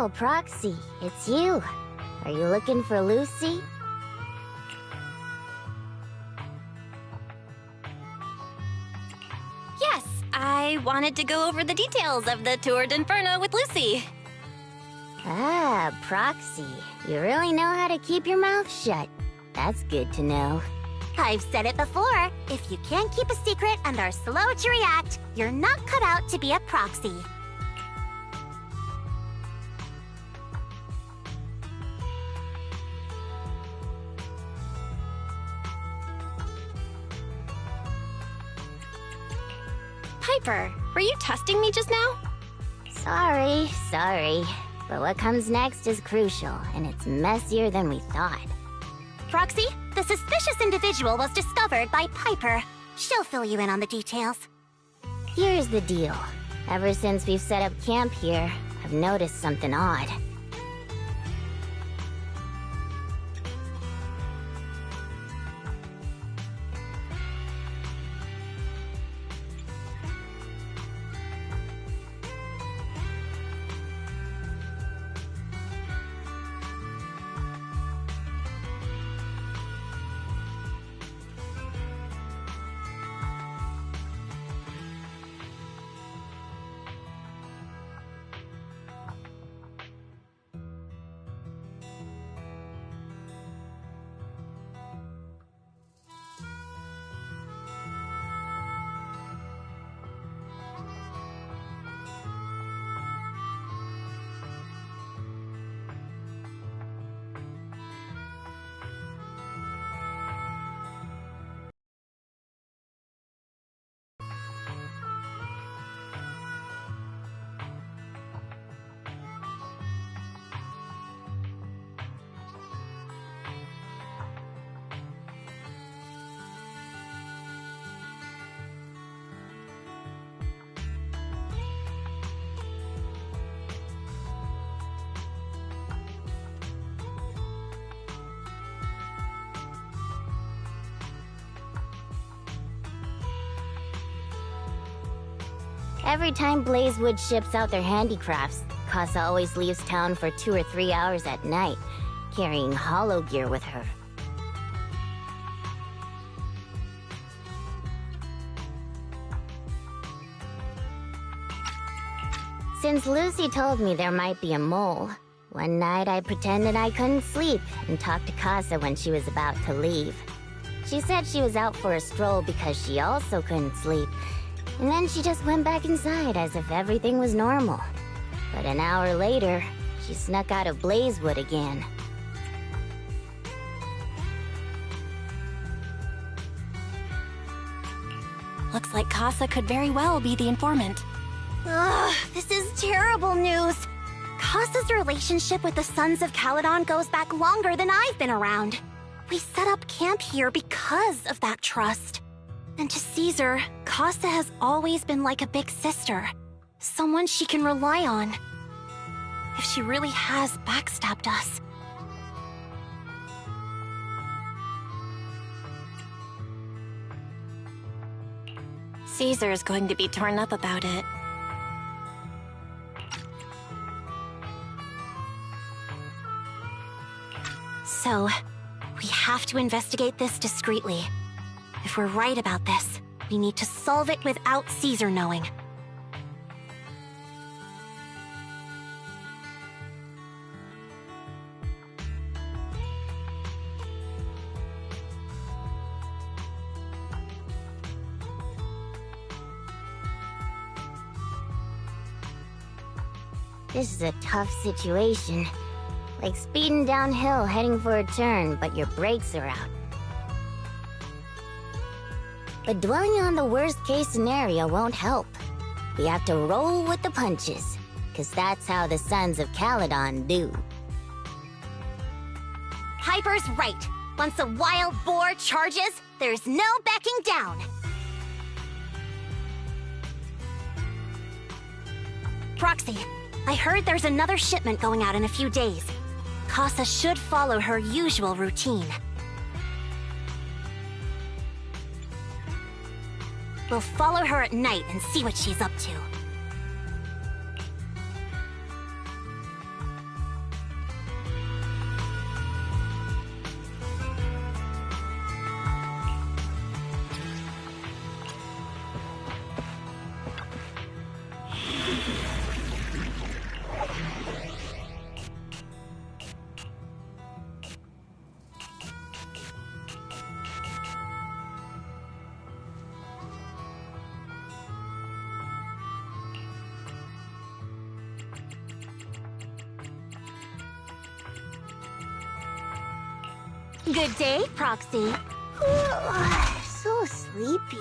Oh, Proxy, it's you. Are you looking for Lucy? Yes, I wanted to go over the details of the Tour d'Inferno with Lucy. Ah, Proxy. You really know how to keep your mouth shut. That's good to know. I've said it before. If you can't keep a secret and are slow to react, you're not cut out to be a proxy. Piper, were you testing me just now? Sorry. But what comes next is crucial, and it's messier than we thought. Proxy, the suspicious individual was discovered by Piper. She'll fill you in on the details. Here's the deal. Ever since we've set up camp here, I've noticed something odd. Every time Blazewood ships out their handicrafts, Casa always leaves town for 2 or 3 hours at night, carrying holo gear with her. Since Lucy told me there might be a mole, one night I pretended I couldn't sleep and talked to Casa when she was about to leave. She said she was out for a stroll because she also couldn't sleep, and then she just went back inside as if everything was normal. But an hour later, she snuck out of Blazewood again. Looks like Casa could very well be the informant. Ugh, this is terrible news. Casa's relationship with the Sons of Caledon goes back longer than I've been around. We set up camp here because of that trust. And to Caesar, Casa has always been like a big sister. Someone she can rely on. If she really has backstabbed us. Caesar's going to be torn up about it. So, we have to investigate this discreetly. If we're right about this, we need to solve it without Caesar knowing. This is a tough situation. Like speeding downhill heading for a turn, but your brakes are out. But dwelling on the worst-case scenario won't help. We have to roll with the punches, because that's how the Sons of Caledon do. Piper's right. Once a wild boar charges, there's no backing down. Proxy, I heard there's another shipment going out in a few days. Casa should follow her usual routine. We'll follow her at night and see what she's up to. Good day, Proxy. So sleepy.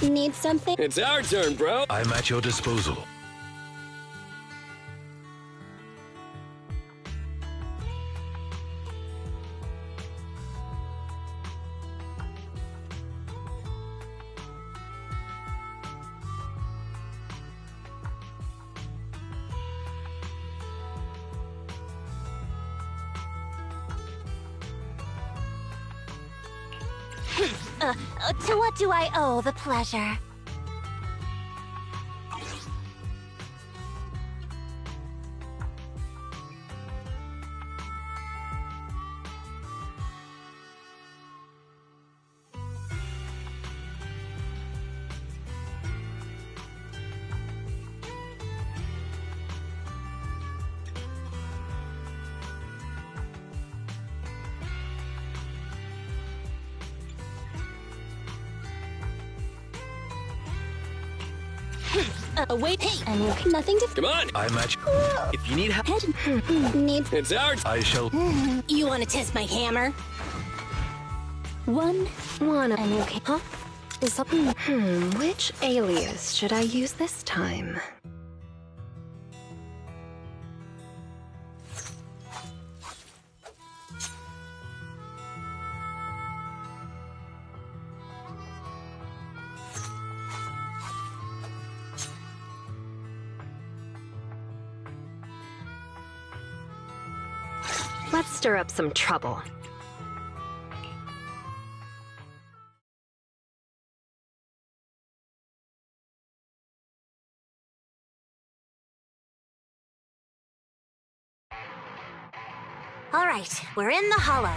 Need something? It's our turn, bro. I'm at your disposal. To what do I owe the pleasure? Wait, hey, nothing to. Come on. I'm at If you need help, Need. It's our I shall. You want to test my hammer? One. Okay. Huh? Is something. Which alias should I use this time? Let's stir up some trouble. All right, we're in the hollow.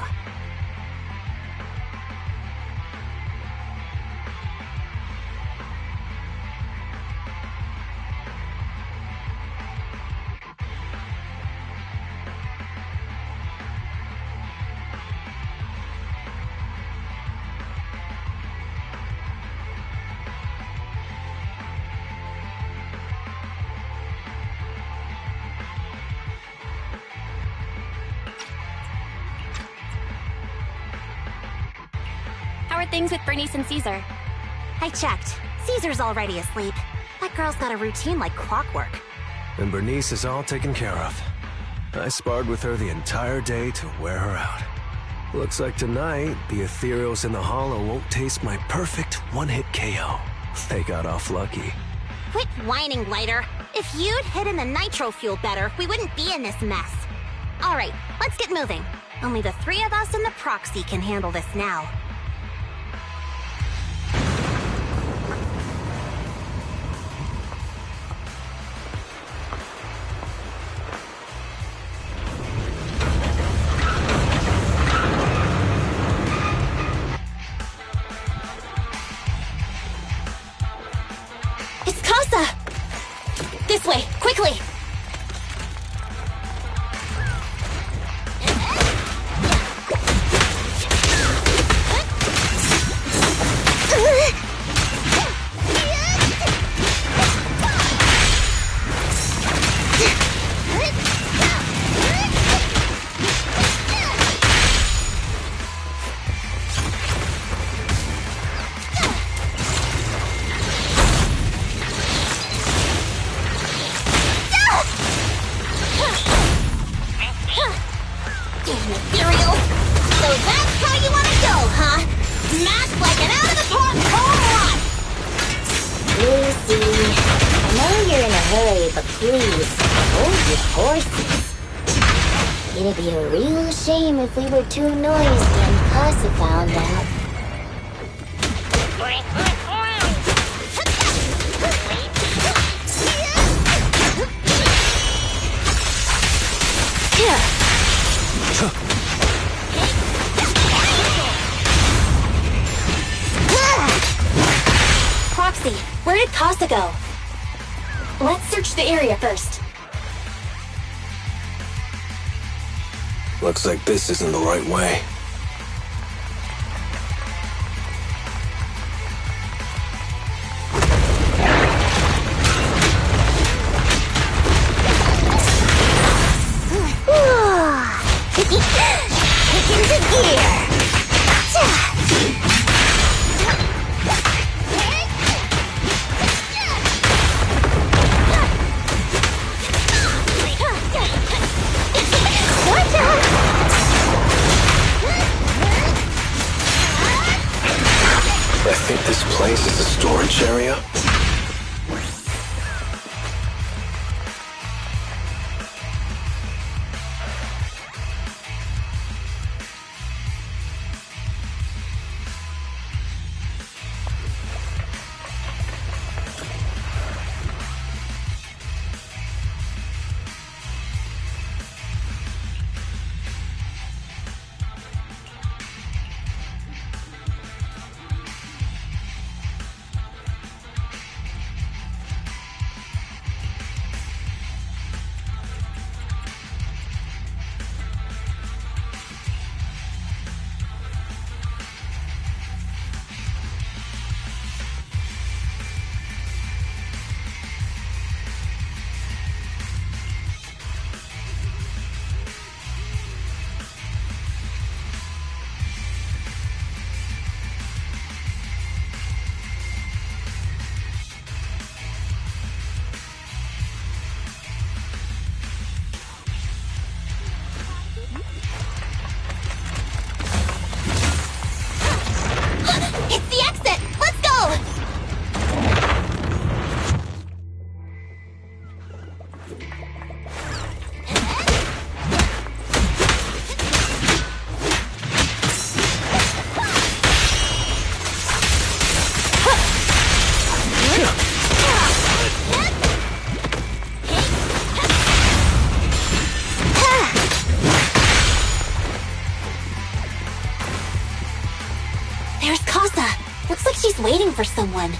How are things with Bernice and Caesar? I checked. Caesar's already asleep. That girl's got a routine like clockwork. And Bernice is all taken care of. I sparred with her the entire day to wear her out. Looks like tonight, the Ethereals in the Hollow won't taste my perfect one-hit KO. They got off lucky. Quit whining, Lighter. If you'd hidden the nitro fuel better, we wouldn't be in this mess. All right, let's get moving. Only the three of us and the Proxy can handle this now. It's Casa! This way, quickly! Ethereal! So that's how you want to go, huh? Smash like an out-of-the-park home run! Lucy, I know you're in a hurry, but please, hold your horses. It'd be a real shame if we were too noisy and Casa found out. Proxy, where did Casa go? Let's search the area first. Looks like this isn't the right way. Kick into gear. I think this place is a storage area. It's the exit! Let's go! There's Casa. Looks like she's waiting for someone.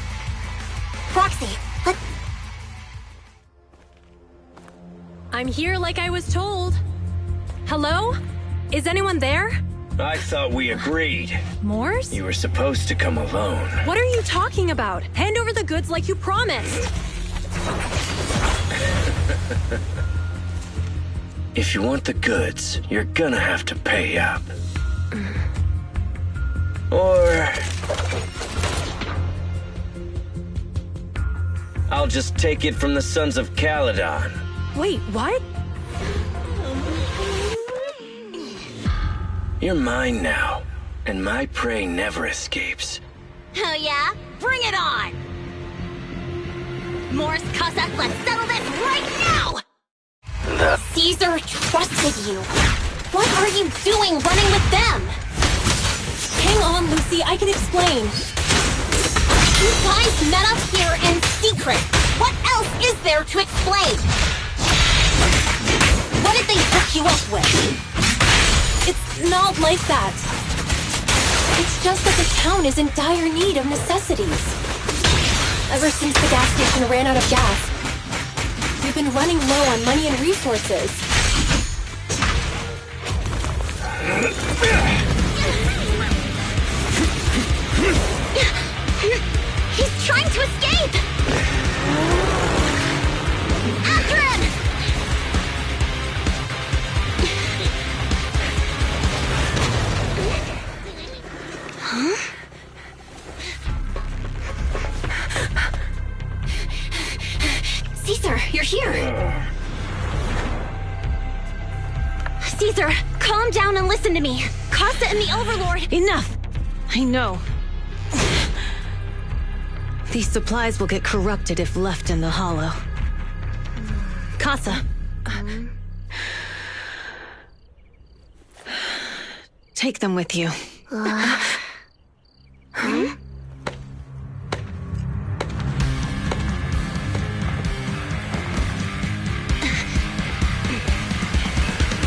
Proxy, let's... I'm here like I was told. Hello? Is anyone there? I thought we agreed. Morse? You were supposed to come alone. What are you talking about? Hand over the goods like you promised. If you want the goods, you're gonna have to pay up. Or... I'll just take it from the Sons of Caledon. Wait, what? You're mine now, and my prey never escapes. Oh yeah? Bring it on! Morse, Casa, let's settle this right now! Caesar trusted you. What are you doing running with them? Hang on, Lucy, I can explain. You guys met up here in secret. What else is there to explain? What did they hook you up with? It's not like that. It's just that the town is in dire need of necessities. Ever since the gas station ran out of gas, we've been running low on money and resources. He's trying to escape! After him! Huh? Caesar, you're here! Caesar, calm down and listen to me. Casa and the Overlord... Enough! I know. These supplies will get corrupted if left in the hollow. Casa. Take them with you.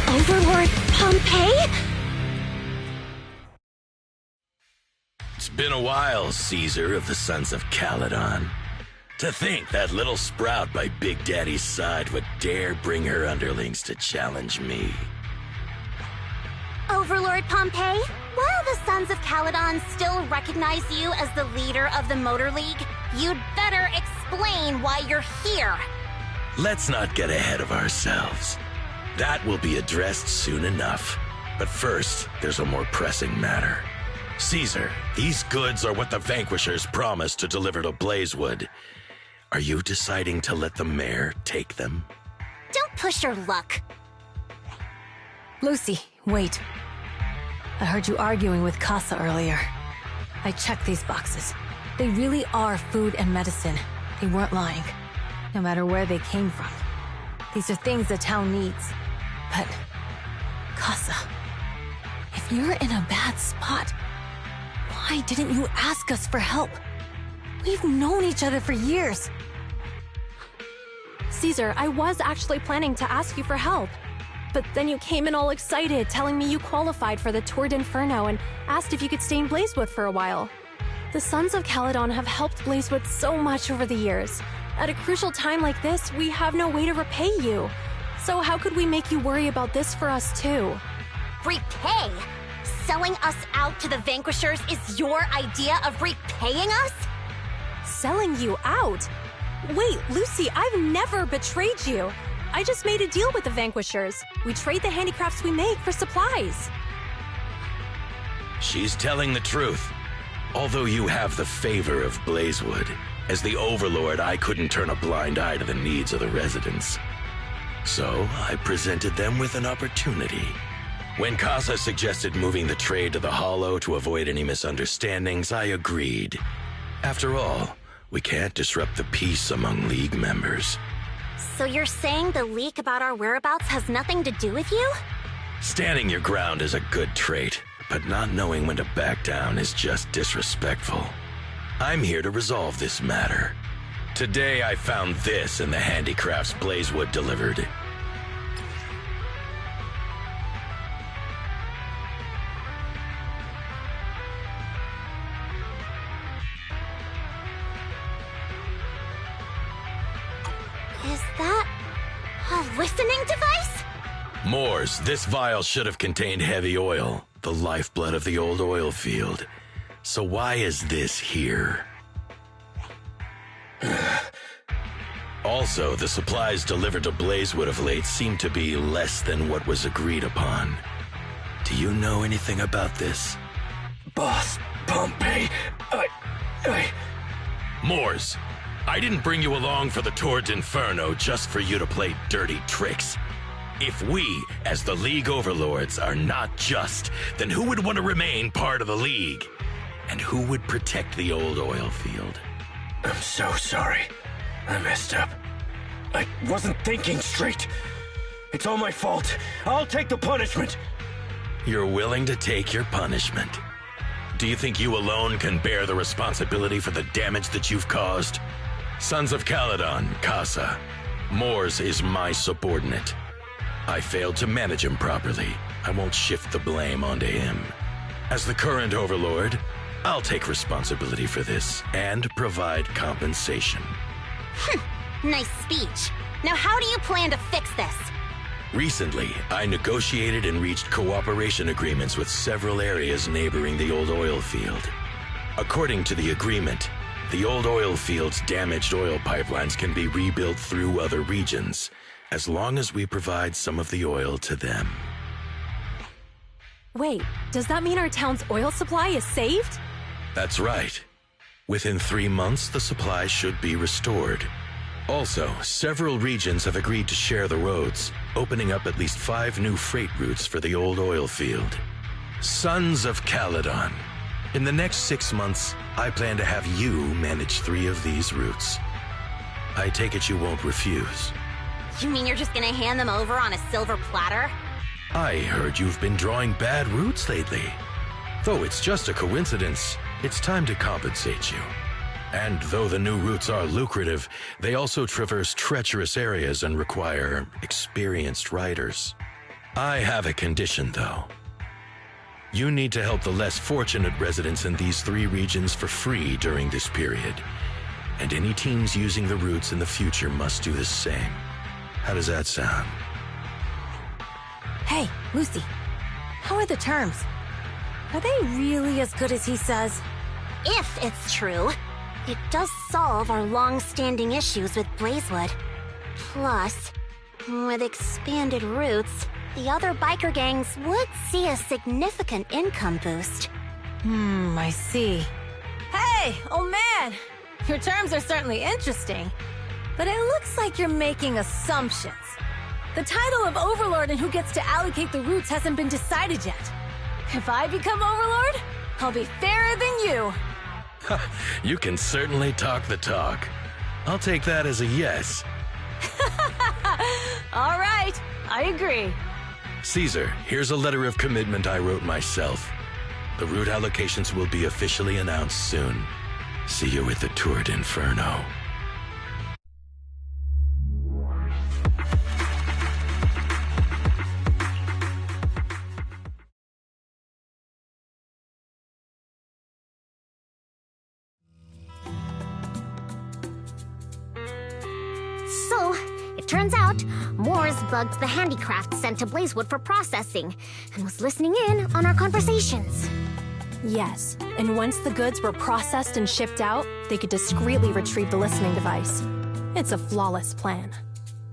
Overlord Pompeii? It's Been a while, Caesar of the Sons of Caledon. To think that little sprout by Big Daddy's side would dare bring her underlings to challenge me. Overlord Pompey, while the Sons of Caledon still recognize you as the leader of the Motor League, you'd better explain why you're here. Let's not get ahead of ourselves. That will be addressed soon enough. But first, there's a more pressing matter. Caesar, these goods are what the Vanquishers promised to deliver to Blazewood. Are you deciding to let the mayor take them? Don't push your luck. Lucy, wait. I heard you arguing with Casa earlier. I checked these boxes. They really are food and medicine. They weren't lying, no matter where they came from. These are things the town needs. But, Casa, if you're in a bad spot, why didn't you ask us for help? We've known each other for years. Caesar, I was actually planning to ask you for help. But then you came in all excited, telling me you qualified for the Tour d'Inferno and asked if you could stay in Blazewood for a while. The Sons of Caledon have helped Blazewood so much over the years. At a crucial time like this, we have no way to repay you. So how could we make you worry about this for us too? Repay? Selling us out to the Vanquishers is your idea of repaying us? Selling you out? Wait, Lucy, I've never betrayed you. I just made a deal with the Vanquishers. We trade the handicrafts we make for supplies. She's telling the truth. Although you have the favor of Blazewood, as the Overlord, I couldn't turn a blind eye to the needs of the residents. So I presented them with an opportunity. When Casa suggested moving the trade to the Hollow to avoid any misunderstandings, I agreed. After all, we can't disrupt the peace among League members. So you're saying the leak about our whereabouts has nothing to do with you? Standing your ground is a good trait, but not knowing when to back down is just disrespectful. I'm here to resolve this matter. Today I found this in the handicrafts Blazewood delivered. Is that a listening device? Mors, this vial should have contained heavy oil, the lifeblood of the old oil field. So why is this here? Also, the supplies delivered to Blazewood of late seem to be less than what was agreed upon. Do you know anything about this? Boss, Pompey, Mors, I didn't bring you along for the Tour d'Inferno just for you to play dirty tricks. If we, as the League Overlords, are not just, then who would want to remain part of the League? And who would protect the old oil field? I'm so sorry. I messed up. I wasn't thinking straight. It's all my fault. I'll take the punishment. You're willing to take your punishment. Do you think you alone can bear the responsibility for the damage that you've caused? Sons of Caledon, Casa. Mors is my subordinate. I failed to manage him properly. I won't shift the blame onto him. As the current Overlord, I'll take responsibility for this and provide compensation. Nice speech. Now how do you plan to fix this? Recently, I negotiated and reached cooperation agreements with several areas neighboring the old oil field. According to the agreement, the old oil field's damaged oil pipelines can be rebuilt through other regions, as long as we provide some of the oil to them. Wait, does that mean our town's oil supply is saved? That's right. Within 3 months, the supply should be restored. Also, several regions have agreed to share the roads, opening up at least 5 new freight routes for the old oil field. Sons of Caledon. In the next 6 months, I plan to have you manage 3 of these routes. I take it you won't refuse. You mean you're just gonna hand them over on a silver platter? I heard you've been drawing bad routes lately. Though it's just a coincidence, it's time to compensate you. And though the new routes are lucrative, they also traverse treacherous areas and require experienced riders. I have a condition, though. You need to help the less fortunate residents in these 3 regions for free during this period. And any teams using the routes in the future must do the same. How does that sound? Hey, Lucy. How are the terms? Are they really as good as he says? If it's true, it does solve our long-standing issues with Blazewood. Plus, with expanded routes, the other biker gangs would see a significant income boost. I see. Hey, old man! Your terms are certainly interesting, but it looks like you're making assumptions. The title of Overlord and who gets to allocate the routes hasn't been decided yet. If I become Overlord, I'll be fairer than you. You can certainly talk the talk. I'll take that as a yes. All right, I agree. Caesar, here's a letter of commitment I wrote myself. The route allocations will be officially announced soon. See you at the Tour d'Inferno. So, it turns out, Moores bugged the handicraft sent to Blazewood for processing, and was listening in on our conversations. Yes, and once the goods were processed and shipped out, they could discreetly retrieve the listening device. It's a flawless plan.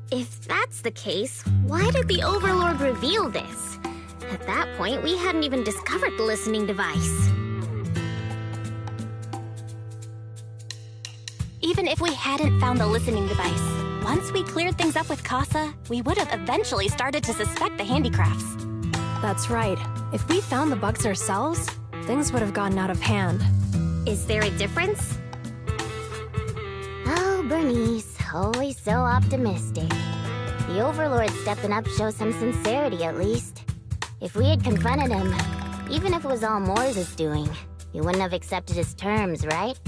If that's the case, why did the Overlord reveal this? At that point, we hadn't even discovered the listening device. Even if we hadn't found the listening device, once we cleared things up with Casa, we would have eventually started to suspect the handicrafts. That's right. If we found the bugs ourselves, things would have gotten out of hand. Is there a difference? Oh, Bernice, always so optimistic. The Overlord stepping up shows some sincerity, at least. If we had confronted him, even if it was all Moores' doing, he wouldn't have accepted his terms, right?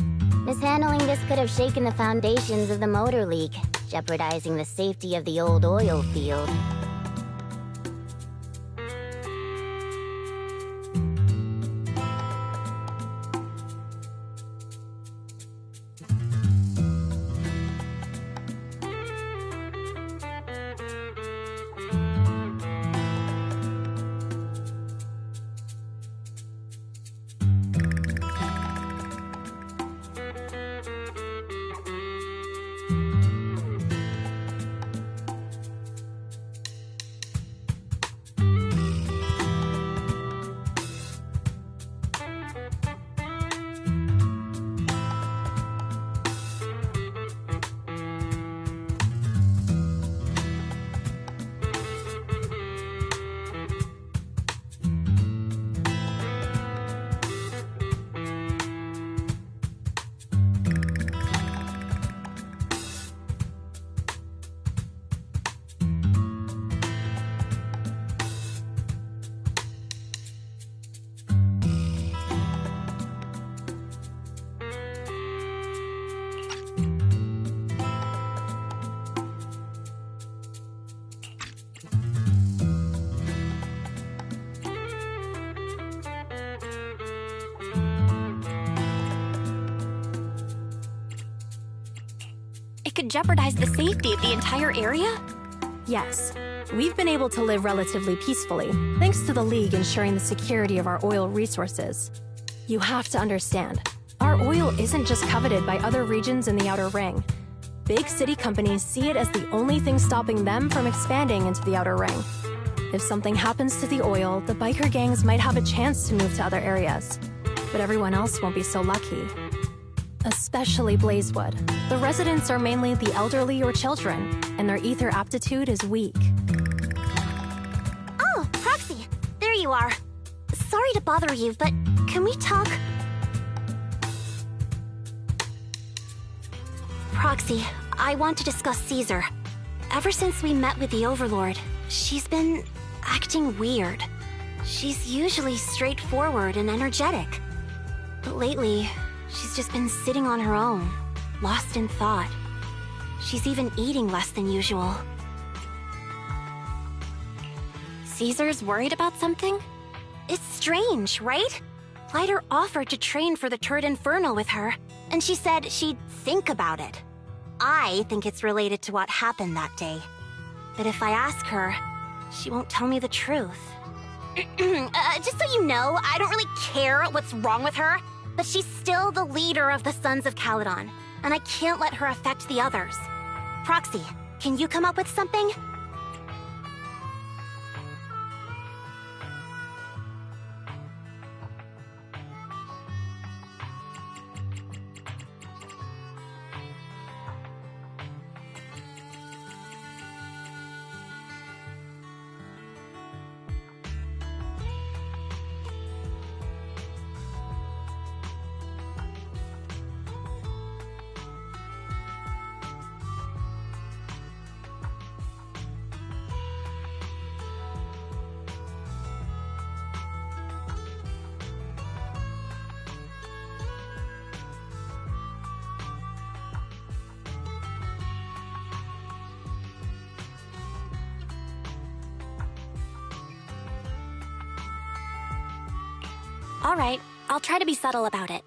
Mishandling this could have shaken the foundations of the Motor League, jeopardizing the safety of the old oil field. Could jeopardize the safety of the entire area? Yes. We've been able to live relatively peacefully, thanks to the League ensuring the security of our oil resources. You have to understand, our oil isn't just coveted by other regions in the Outer Ring. Big city companies see it as the only thing stopping them from expanding into the Outer Ring. If something happens to the oil, the biker gangs might have a chance to move to other areas. But everyone else won't be so lucky. Especially Blazewood. The residents are mainly the elderly or children, and their ether aptitude is weak. Oh, Proxy! There you are. Sorry to bother you, but can we talk? Proxy, I want to discuss Caesar. Ever since we met with the Overlord, she's been acting weird. She's usually straightforward and energetic. But lately, she's just been sitting on her own, lost in thought. She's even eating less than usual. Caesar's worried about something? It's strange, right? Lighter offered to train for the Turd Infernal with her, and she said she'd think about it. I think it's related to what happened that day. But if I ask her, she won't tell me the truth. Just so you know, I don't really care what's wrong with her, but she's still the leader of the Sons of Caledon, and I can't let her affect the others. Proxy, can you come up with something? All right, I'll try to be subtle about it.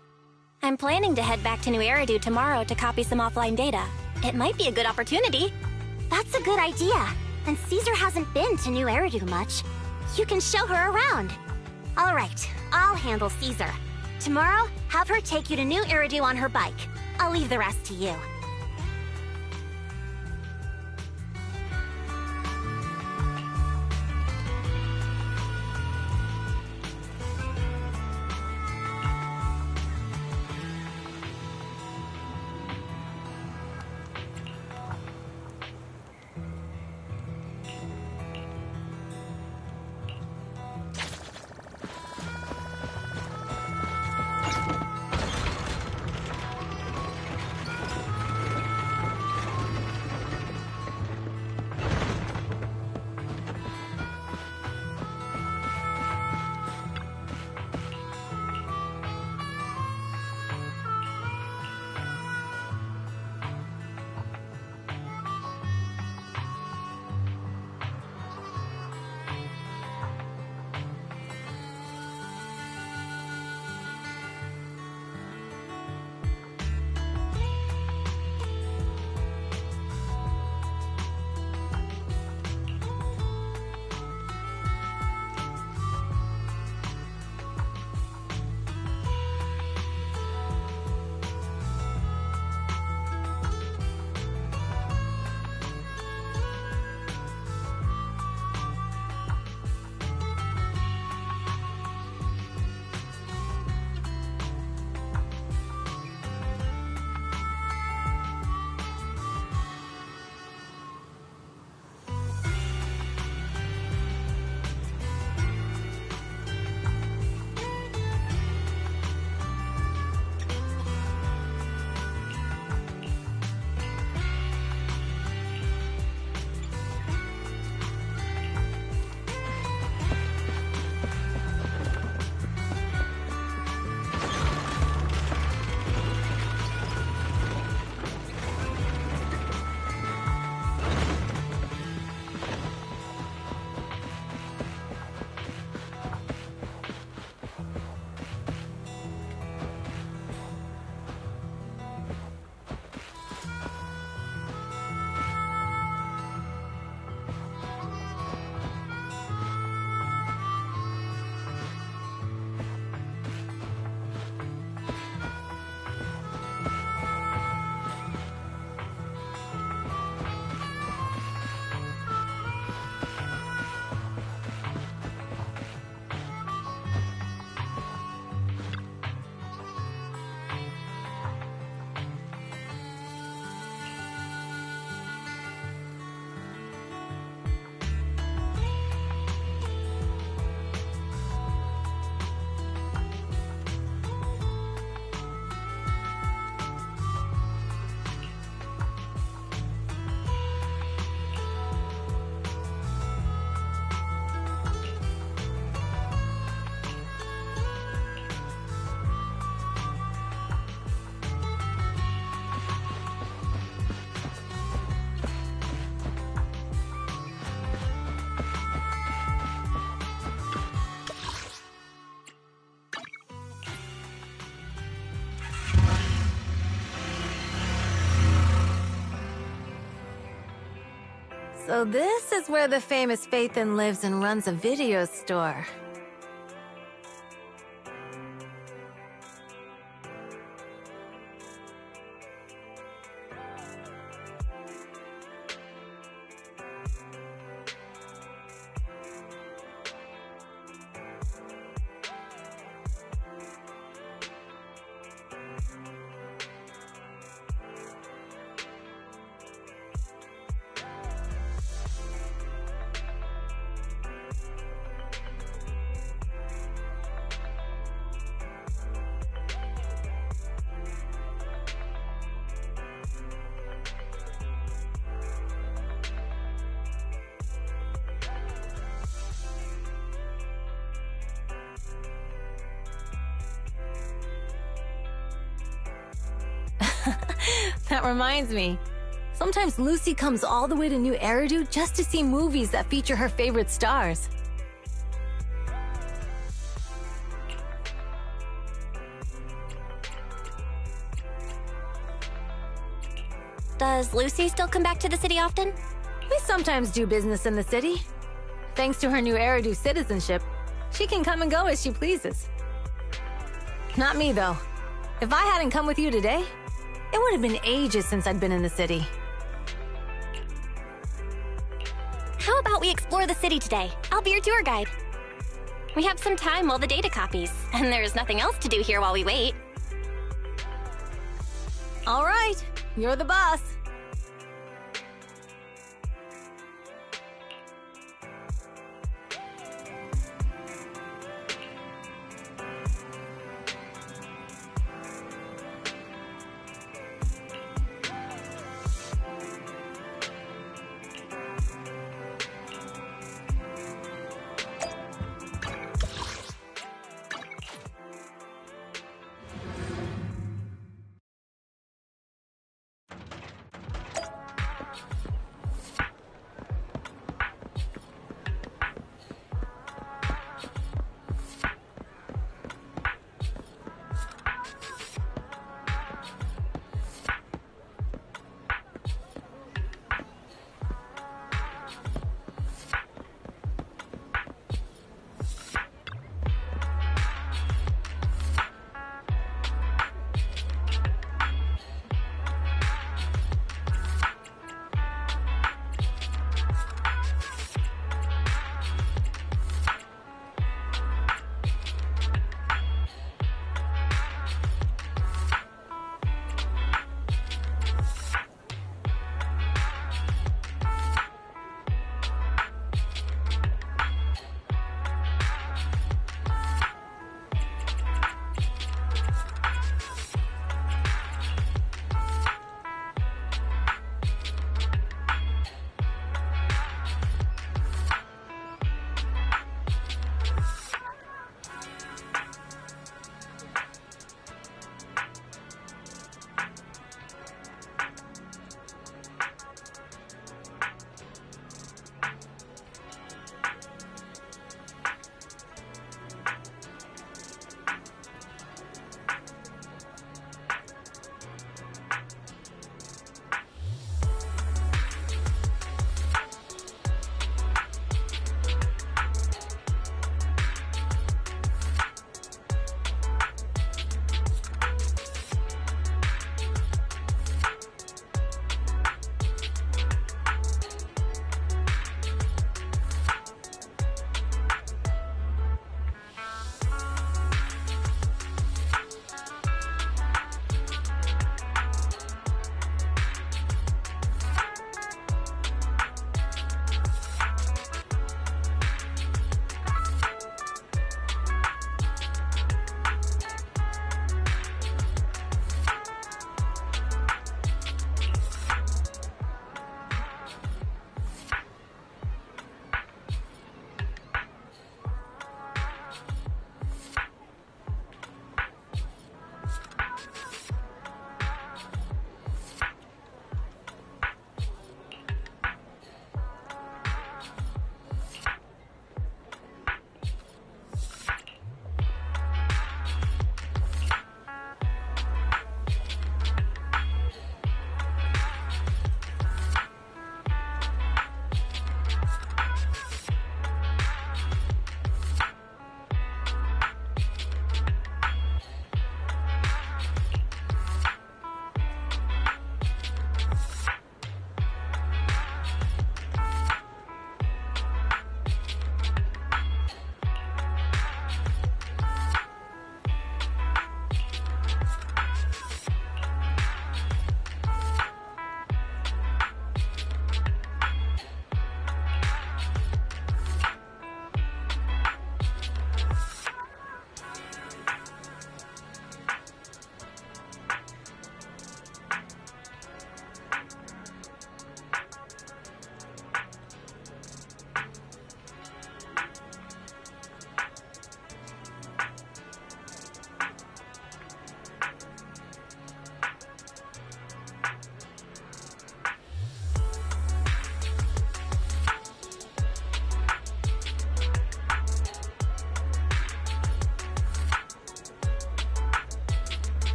I'm planning to head back to New Eridu tomorrow to copy some offline data. It might be a good opportunity. That's a good idea. And Caesar hasn't been to New Eridu much. You can show her around. All right, I'll handle Caesar. Tomorrow, have her take you to New Eridu on her bike. I'll leave the rest to you. So this is where the famous Phaethon lives and runs a video store. That reminds me. Sometimes Lucy comes all the way to New Eridu just to see movies that feature her favorite stars. Does Lucy still come back to the city often? We sometimes do business in the city. Thanks to her New Eridu citizenship, she can come and go as she pleases. Not me, though. If I hadn't come with you today, it would have been ages since I'd been in the city. How about we explore the city today? I'll be your tour guide. We have some time while the data copies, and there's nothing else to do here while we wait. All right, you're the boss.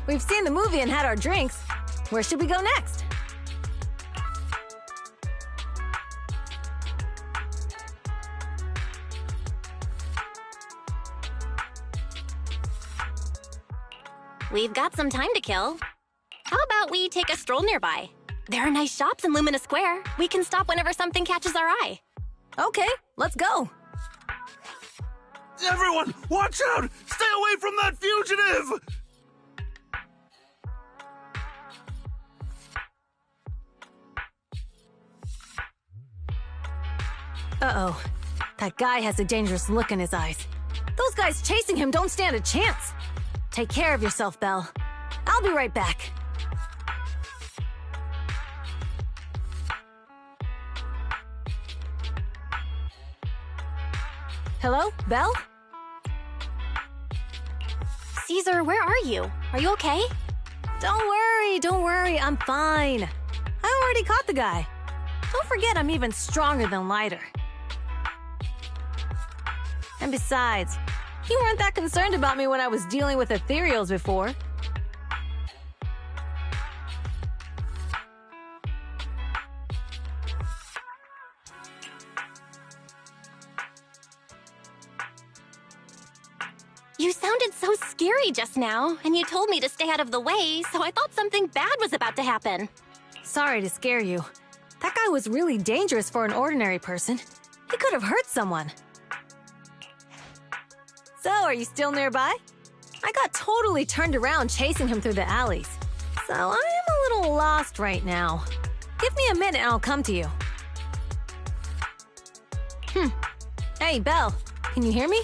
We've seen the movie and had our drinks. Where should we go next? We've got some time to kill. How about we take a stroll nearby? There are nice shops in Lumina Square. We can stop whenever something catches our eye. Okay, let's go. Everyone, watch out! Stay away from that fugitive! Uh-oh. That guy has a dangerous look in his eyes. Those guys chasing him don't stand a chance. Take care of yourself, Belle. I'll be right back. Hello, Belle? Caesar, where are you? Are you okay? Don't worry, I'm fine. I already caught the guy. Don't forget I'm even stronger than Lighter. And besides, you weren't that concerned about me when I was dealing with ethereals before. You sounded so scary just now, and you told me to stay out of the way, so I thought something bad was about to happen. Sorry to scare you. That guy was really dangerous for an ordinary person. He could have hurt someone. So, are you still nearby? I got totally turned around chasing him through the alleys. So, I am a little lost right now. Give me a minute and I'll come to you. Hey, Belle, can you hear me?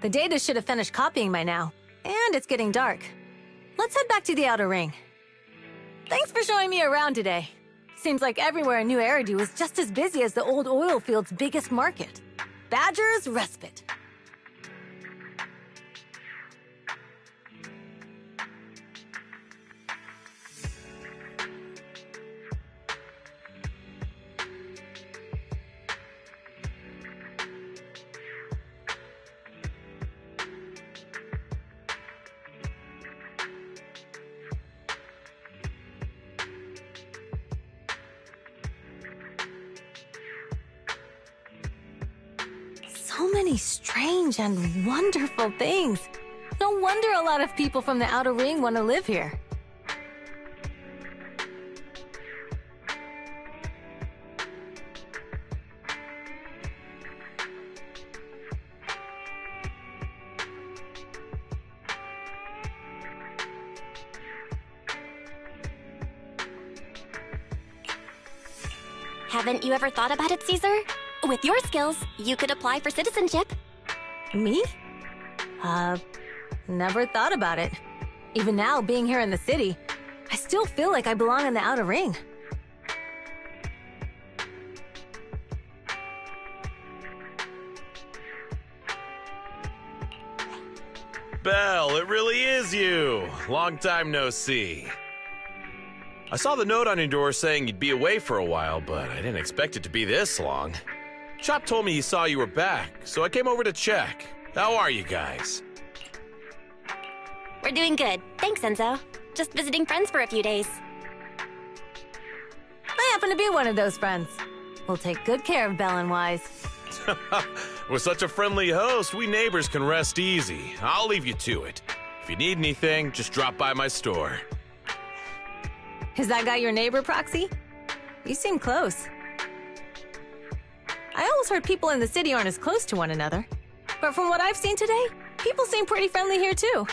The data should have finished copying by now. And it's getting dark. Let's head back to the Outer Ring. Thanks for showing me around today. Seems like everywhere in New Eridu is just as busy as the old oil field's biggest market. Badger's Respite. So many strange and wonderful things. No wonder a lot of people from the Outer Ring want to live here. Haven't you ever thought about it, Caesar? With your skills, you could apply for citizenship. Me? Never thought about it. Even now, being here in the city, I still feel like I belong in the Outer Ring. Belle, it really is you. Long time no see. I saw the note on your door saying you'd be away for a while, but I didn't expect it to be this long. Chop told me he saw you were back, so I came over to check. How are you guys? We're doing good. Thanks, Enzo. Just visiting friends for a few days. I happen to be one of those friends. We'll take good care of Belle and Wise. With such a friendly host, we neighbors can rest easy. I'll leave you to it. If you need anything, just drop by my store. Is that guy your neighbor, Proxy? You seem close. I always heard people in the city aren't as close to one another. But from what I've seen today, people seem pretty friendly here too.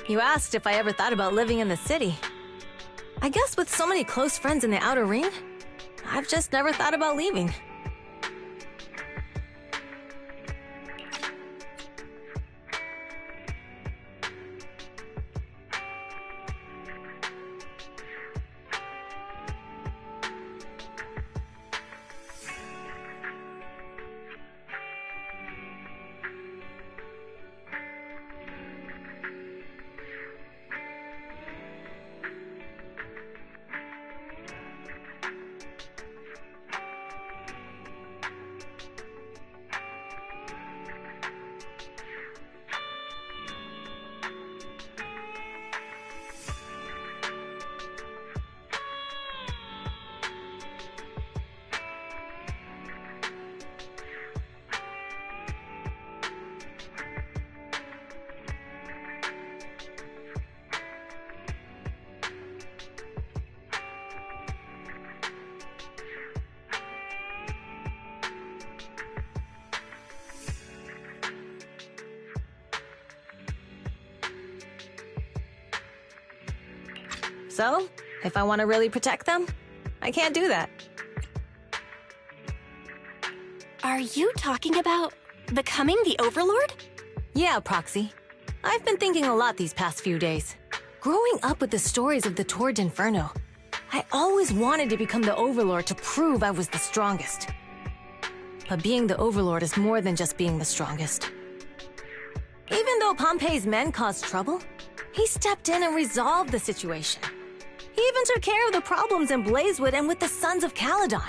You asked if I ever thought about living in the city. I guess with so many close friends in the Outer Ring, I've just never thought about leaving. So, if I want to really protect them, I can't do that. Are you talking about becoming the Overlord? Yeah, Proxy. I've been thinking a lot these past few days. Growing up with the stories of the Torrid Inferno, I always wanted to become the Overlord to prove I was the strongest. But being the Overlord is more than just being the strongest. Even though Pompey's men caused trouble, he stepped in and resolved the situation. He even took care of the problems in Blazewood and with the Sons of Caledon.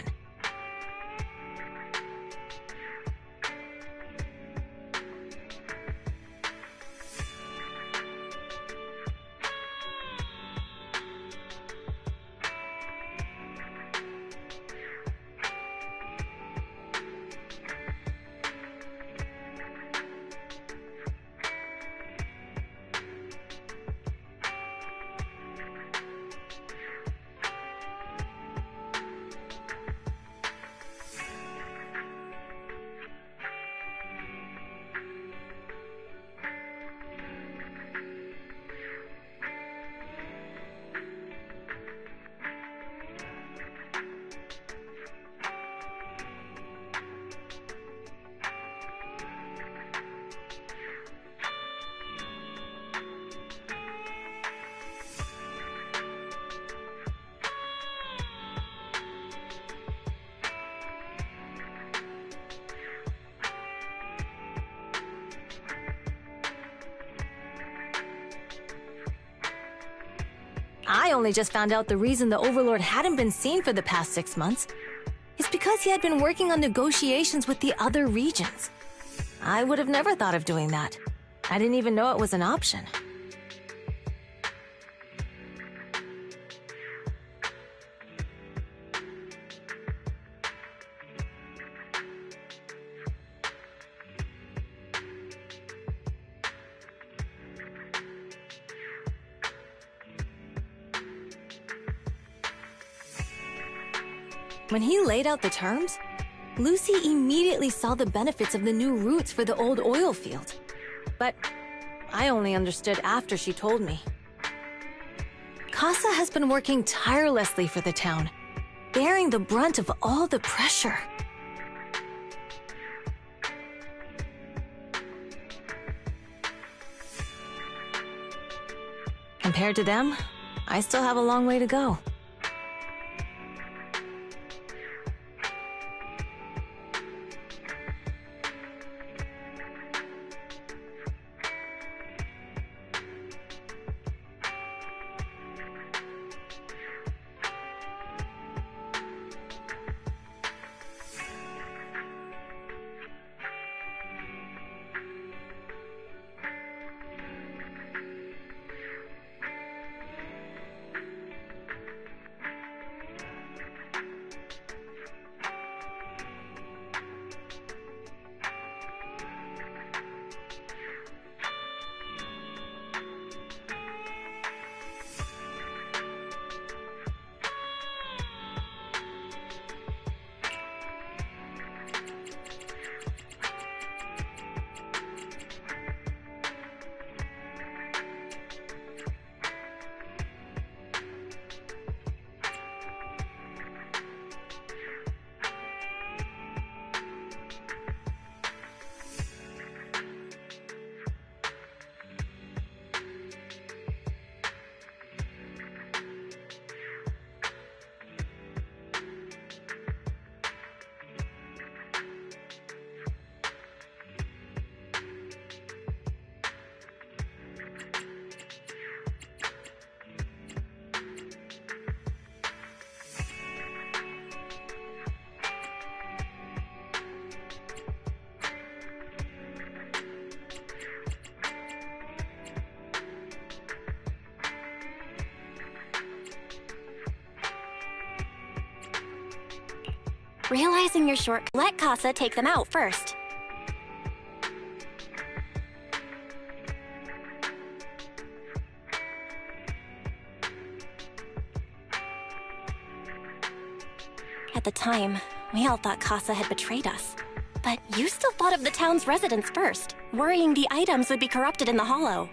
I only just found out the reason the Overlord hadn't been seen for the past 6 months is because he had been working on negotiations with the other regions. I would have never thought of doing that. I didn't even know it was an option. When he laid out the terms, Lucy immediately saw the benefits of the new routes for the old oil field. But I only understood after she told me. Casa has been working tirelessly for the town, bearing the brunt of all the pressure. Compared to them, I still have a long way to go. Realizing you're short, let Casa take them out first. At the time, we all thought Casa had betrayed us. But you still thought of the town's residents first, worrying the items would be corrupted in the Hollow.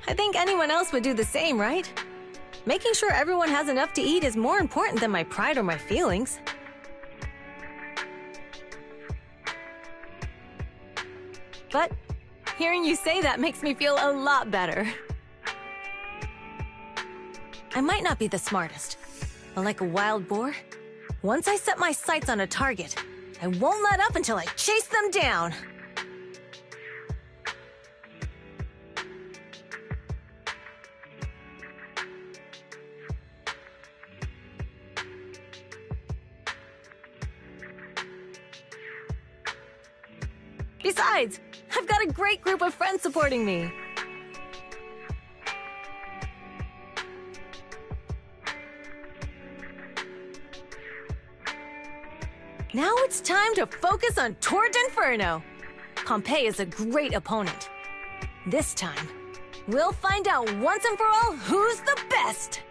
I think anyone else would do the same, right? Making sure everyone has enough to eat is more important than my pride or my feelings. But Hearing you say that makes me feel a lot better. I might not be the smartest, but like a wild boar, once I set my sights on a target, I won't let up until I chase them down. Besides, I've got a great group of friends supporting me. Now it's time to focus on Tour d'Inferno. Pompeii is a great opponent. This time, we'll find out once and for all who's the best.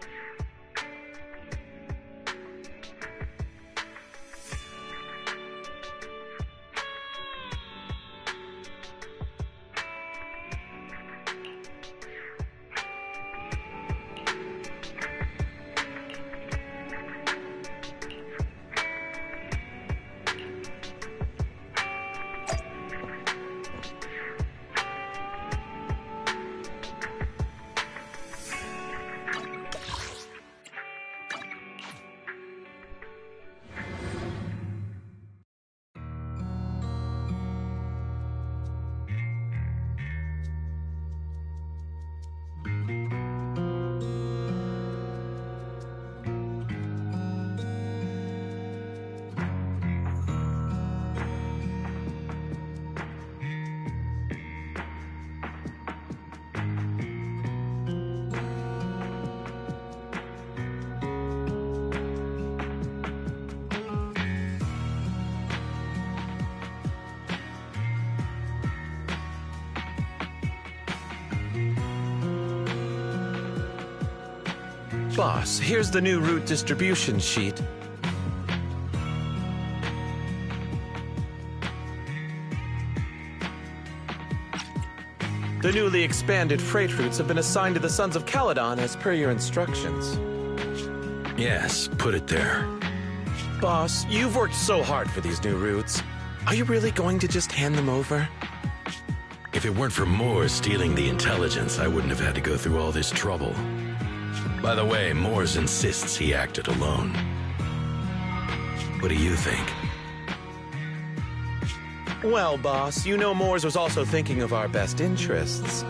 Boss, here's the new route distribution sheet. The newly expanded freight routes have been assigned to the Sons of Caledon as per your instructions. Yes, put it there. Boss, you've worked so hard for these new routes. Are you really going to just hand them over? If it weren't for Moore stealing the intelligence, I wouldn't have had to go through all this trouble. By the way, Moores insists he acted alone. What do you think? Well, boss, you know Moores was also thinking of our best interests.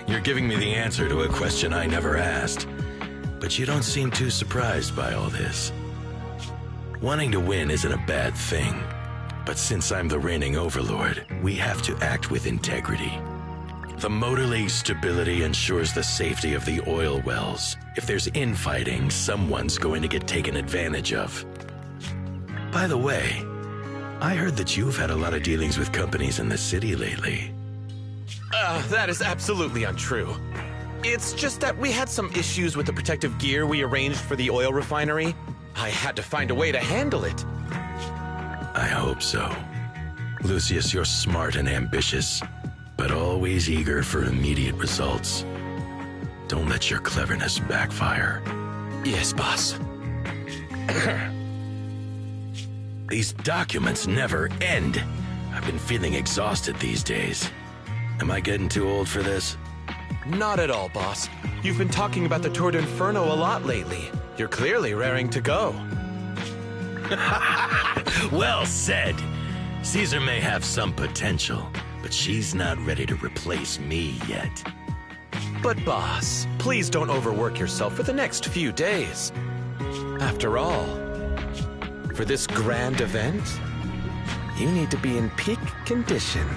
You're giving me the answer to a question I never asked. But you don't seem too surprised by all this. Wanting to win isn't a bad thing. But since I'm the reigning overlord, we have to act with integrity. The Motor League's stability ensures the safety of the oil wells. If there's infighting, someone's going to get taken advantage of. By the way, I heard that you've had a lot of dealings with companies in the city lately. That is absolutely untrue. It's just that we had some issues with the protective gear we arranged for the oil refinery. I had to find a way to handle it. I hope so. Lucius, you're smart and ambitious, but always eager for immediate results. Don't let your cleverness backfire. Yes, boss. These documents never end. I've been feeling exhausted these days. Am I getting too old for this? Not at all, boss. You've been talking about the Tour d'Inferno a lot lately. You're clearly raring to go. Well said. Caesar may have some potential, but she's not ready to replace me yet. But boss, please don't overwork yourself for the next few days. After all, for this grand event, you need to be in peak condition.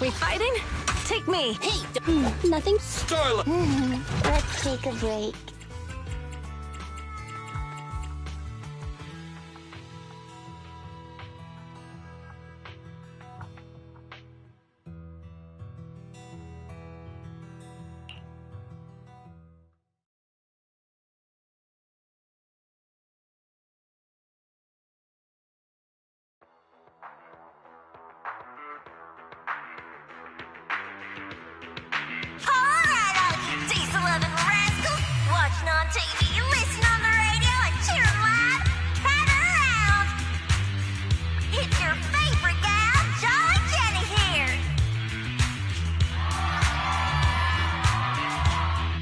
We fighting? Take me. Hey, nothing. Starla! Let's take a break. Watching on TV, listen on the radio, and cheering loud. Gather around. It's your favorite gal, Jolly Jenny here.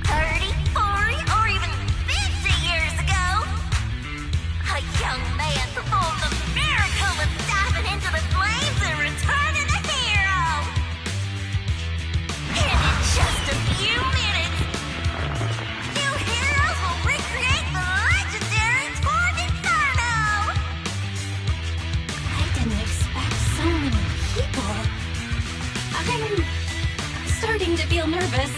30, 40, or even 50 years ago, a young man performed the miracle of diving into the flames and returning a hero. And in just a few minutes, new heroes will recreate the legendary Torn Inferno! I didn't expect so many people. I'm starting to feel nervous.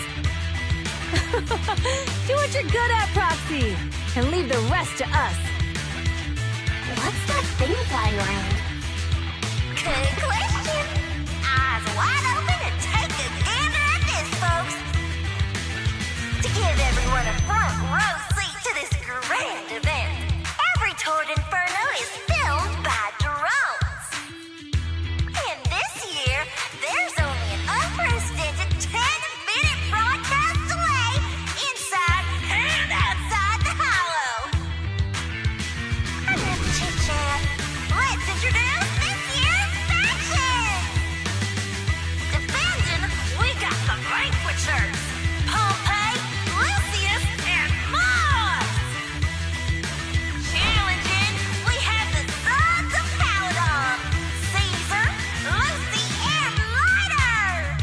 Do what you're good at, Proxy, and leave the rest to us. What's that thing flying around? Good question. Eyes wide open and take a gander at this, folks. To give everyone a front row seat to this grand event, every Torn Inferno is filmed by drones. And this year, there's only an unprecedented 10-minute broadcast delay inside and outside the Hollow. Enough chit-chat. Let's introduce this year's faction. Defending, we got the Vanquishers. Pompeii, Lucius, and Mars! Challenging, we have the Sons of Caledon. Caesar, Lucy, and Lighter!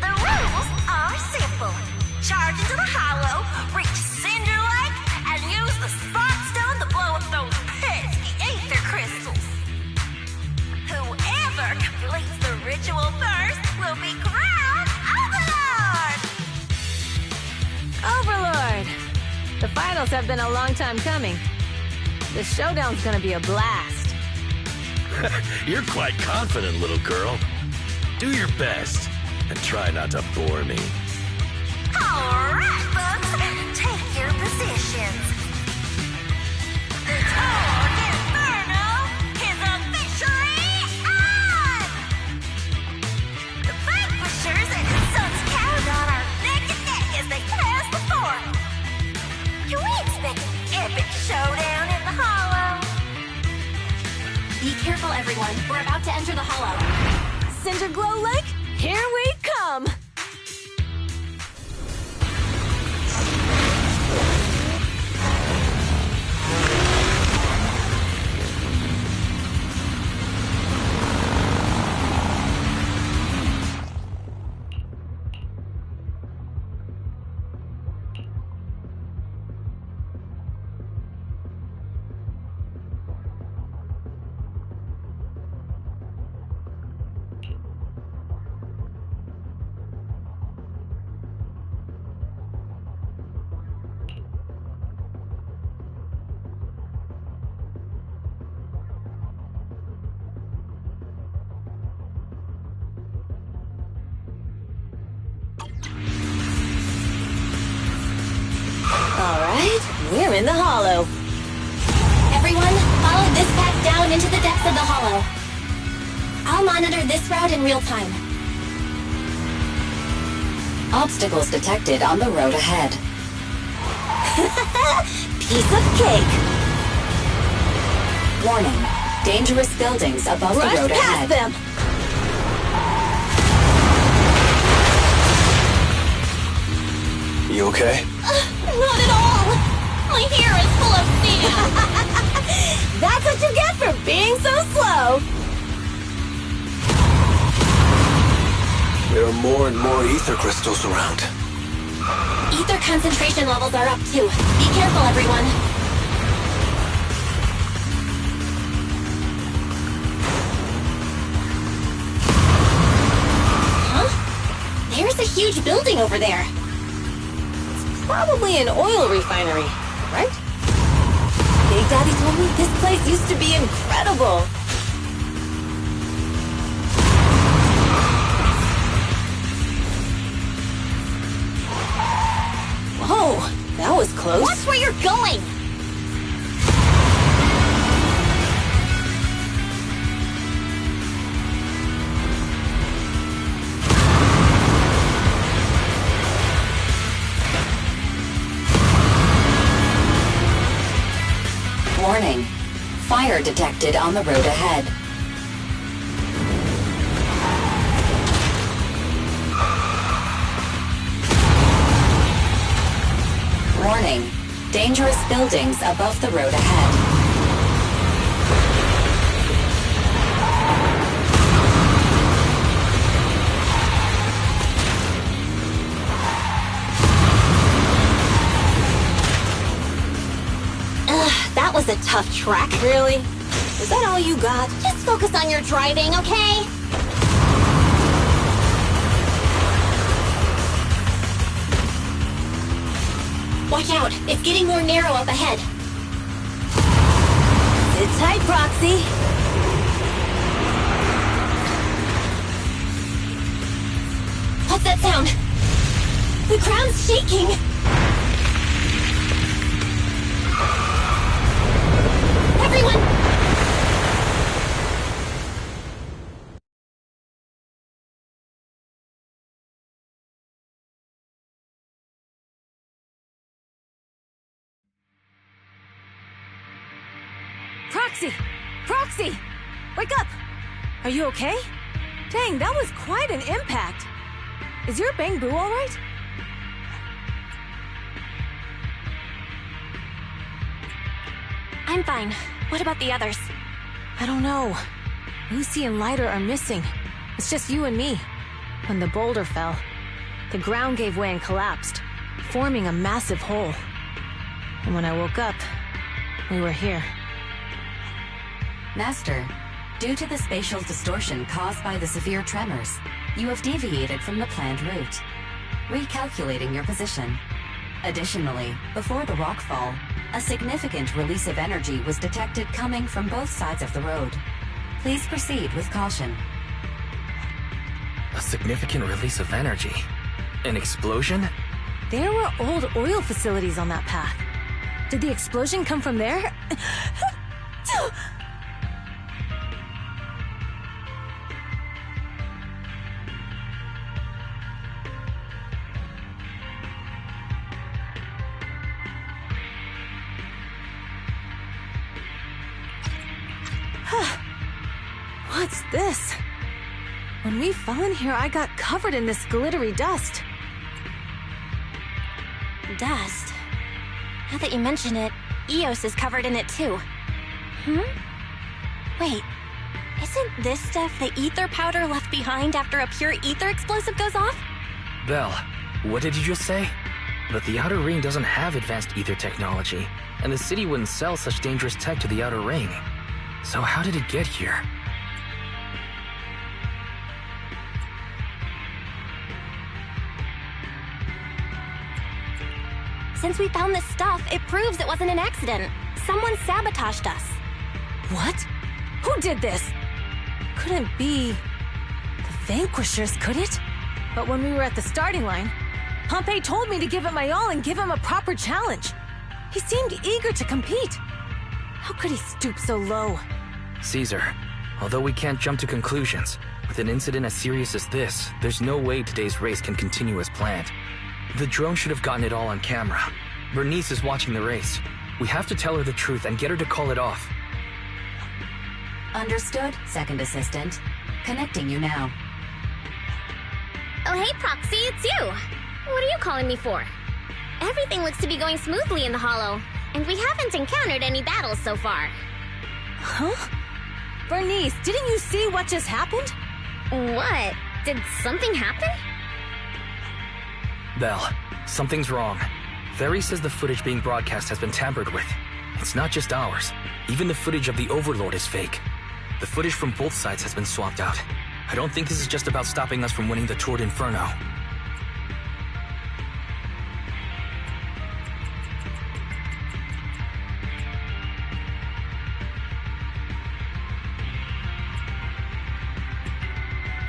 The rules are simple. Charge into the Hollow, reach Cinder Lake, and use the Spark Stone to blow up those pesky ether crystals. Whoever completes the ritual first will be crowned Overlord! Overlord! The finals have been a long time coming. The showdown's gonna be a blast. You're quite confident, little girl. Do your best, and try not to bore me. Alright, folks, take your positions. The Torn Inferno is officially on! The Vanquishers and the Sons of Caledon are neck and neck as they pass the fort. Can we expect an epic showdown in the Hollow? Be careful, everyone. We're about to enter the Hollow. Cinder Glow Lake, here we come! We're in the Hollow. Everyone, follow this path down into the depths of the Hollow. I'll monitor this route in real time. Obstacles detected on the road ahead. Piece of cake. Warning. Dangerous buildings above the road Past ahead. them. You okay? Not at all! My hair is full of sand! That's what you get for being so slow. There are more and more ether crystals around. Ether concentration levels are up too. Be careful, everyone. a huge building over there. It's probably an oil refinery, right? Big Daddy told me this place used to be incredible. Whoa, that was close. Watch where you're going! Warning. Fire detected on the road ahead. Warning. Dangerous buildings above the road ahead. That was a tough track. Really? Is that all you got? Just focus on your driving, okay? Watch out! It's getting more narrow up ahead. Sit tight, Proxy. What's that sound? The ground's shaking! Everyone! Proxy! Proxy! Wake up! Are you okay? Dang, that was quite an impact. Is your Bang Boo alright? I'm fine. What about the others? I don't know. Lucy and Lighter are missing. It's just you and me. When the boulder fell, the ground gave way and collapsed, forming a massive hole. And when I woke up, we were here. Master, due to the spatial distortion caused by the severe tremors, you have deviated from the planned route, recalculating your position. Additionally, before the rockfall, a significant release of energy was detected coming from both sides of the road. Please proceed with caution. A significant release of energy? An explosion? There were old oil facilities on that path. Did the explosion come from there? What's this? When we fell in here, I got covered in this glittery dust. Dust? Now that you mention it, Eos is covered in it too. Wait, isn't this stuff the ether powder left behind after a pure ether explosive goes off? Belle, what did you just say? That the Outer Ring doesn't have advanced ether technology, and the city wouldn't sell such dangerous tech to the Outer Ring. So how did it get here? Since we found this stuff, it proves it wasn't an accident. Someone sabotaged us. What? Who did this? Couldn't be the Vanquishers, could it? But when we were at the starting line, Pompey told me to give it my all and give him a proper challenge. He seemed eager to compete. How could he stoop so low? Caesar, although we can't jump to conclusions, with an incident as serious as this, there's no way today's race can continue as planned. The drone should have gotten it all on camera. Bernice is watching the race. We have to tell her the truth and get her to call it off. Understood, Second Assistant. Connecting you now. Oh, hey, Proxy, it's you. What are you calling me for? Everything looks to be going smoothly in the Hollow, and we haven't encountered any battles so far. Huh? Bernice, didn't you see what just happened? What? Did something happen? Belle, something's wrong. Theris says the footage being broadcast has been tampered with. It's not just ours. Even the footage of the Overlord is fake. The footage from both sides has been swapped out. I don't think this is just about stopping us from winning the Tour d'Inferno.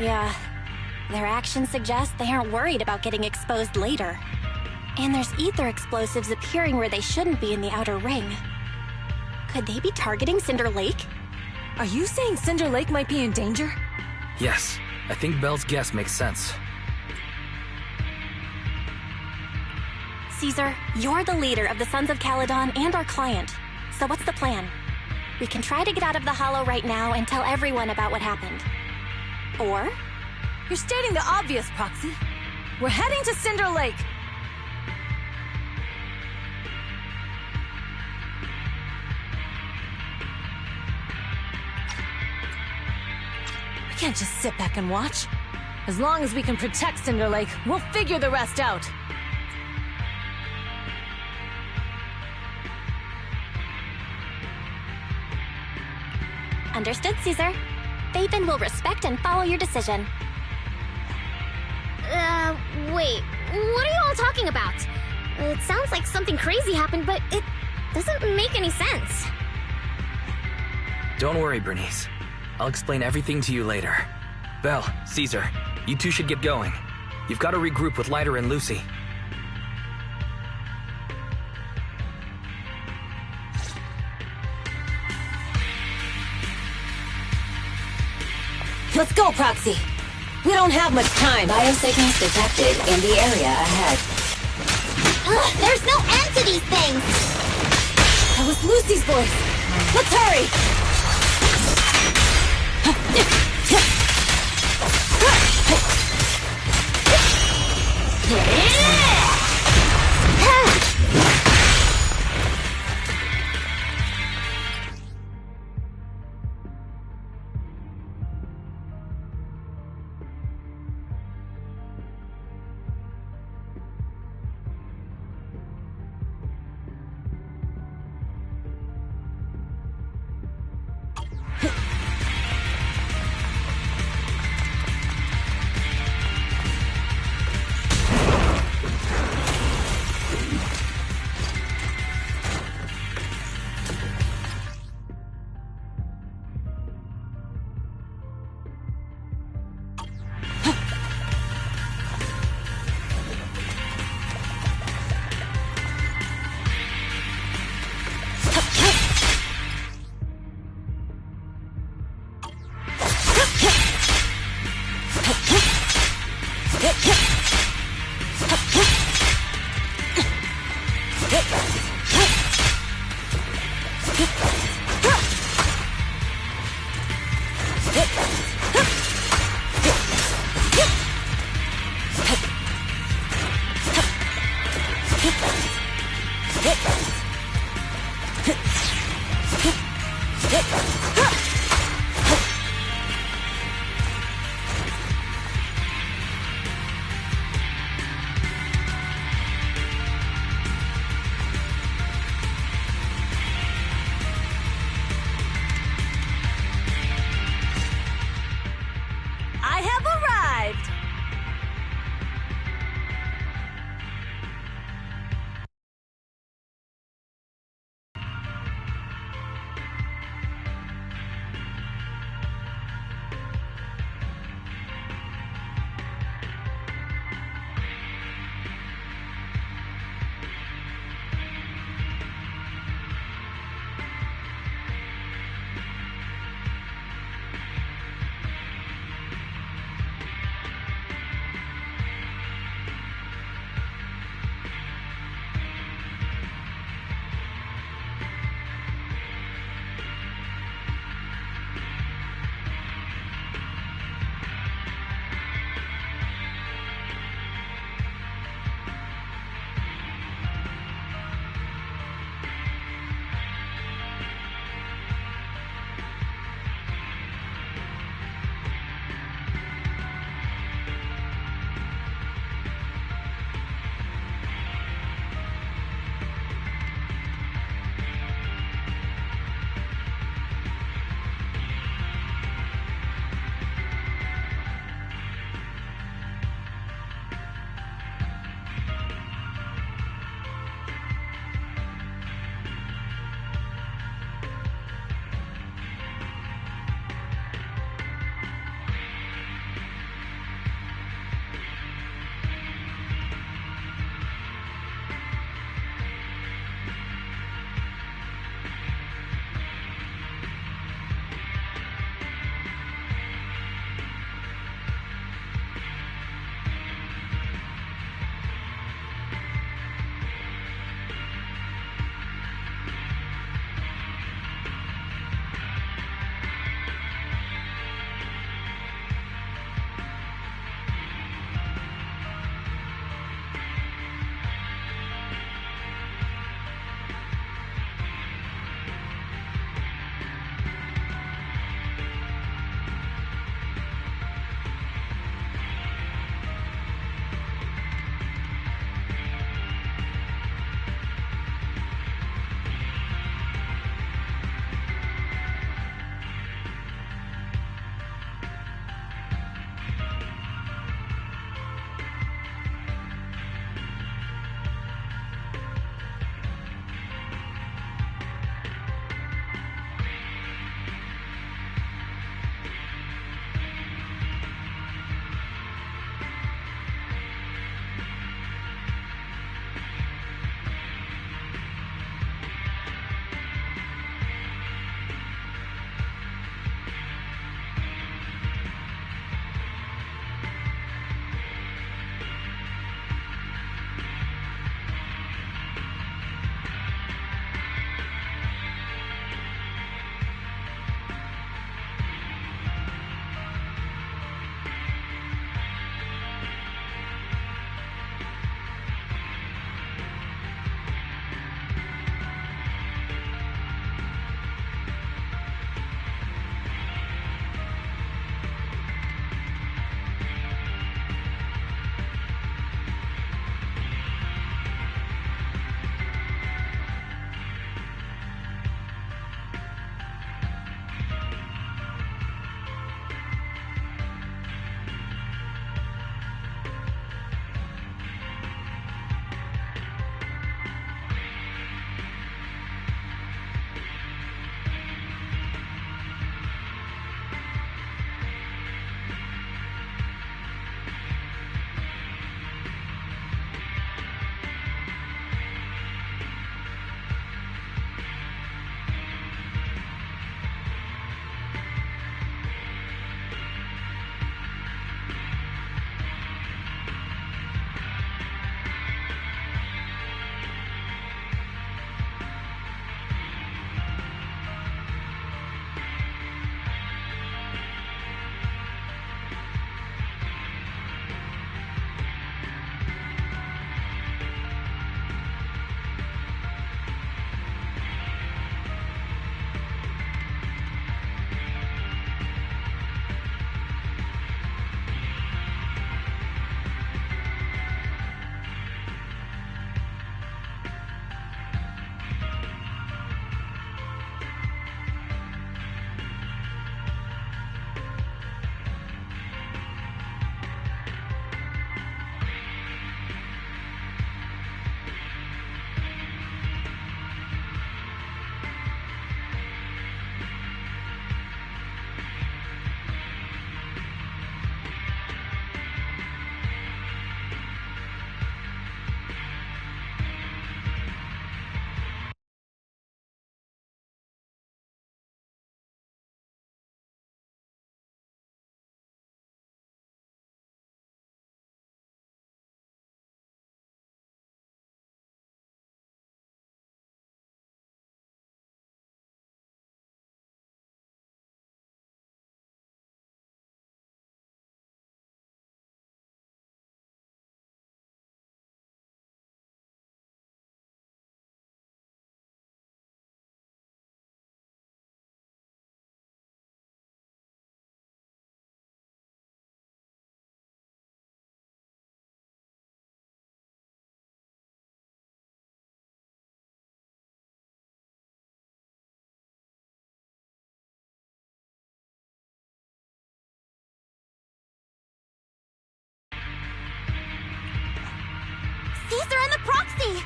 Yeah. Their actions suggest they aren't worried about getting exposed later. And there's ether explosives appearing where they shouldn't be in the outer ring. Could they be targeting Cinder Lake? Are you saying Cinder Lake might be in danger? Yes, I think Belle's guess makes sense. Caesar, you're the leader of the Sons of Caledon and our client. So what's the plan? We can try to get out of the Hollow right now and tell everyone about what happened. Or? You're stating the obvious, Proxy. We're heading to Cinder Lake. We can't just sit back and watch. As long as we can protect Cinder Lake, we'll figure the rest out. Understood, Caesar. Phaethon will respect and follow your decision. Wait. What are you all talking about? It sounds like something crazy happened, but it doesn't make any sense. Don't worry, Bernice. I'll explain everything to you later. Belle, Caesar, you two should get going. You've got to regroup with Lighter and Lucy. Let's go, Proxy. We don't have much time. Biosignals detected in the area ahead. Ugh, there's no end to these things! That was Lucy's voice. Let's hurry! Lucy!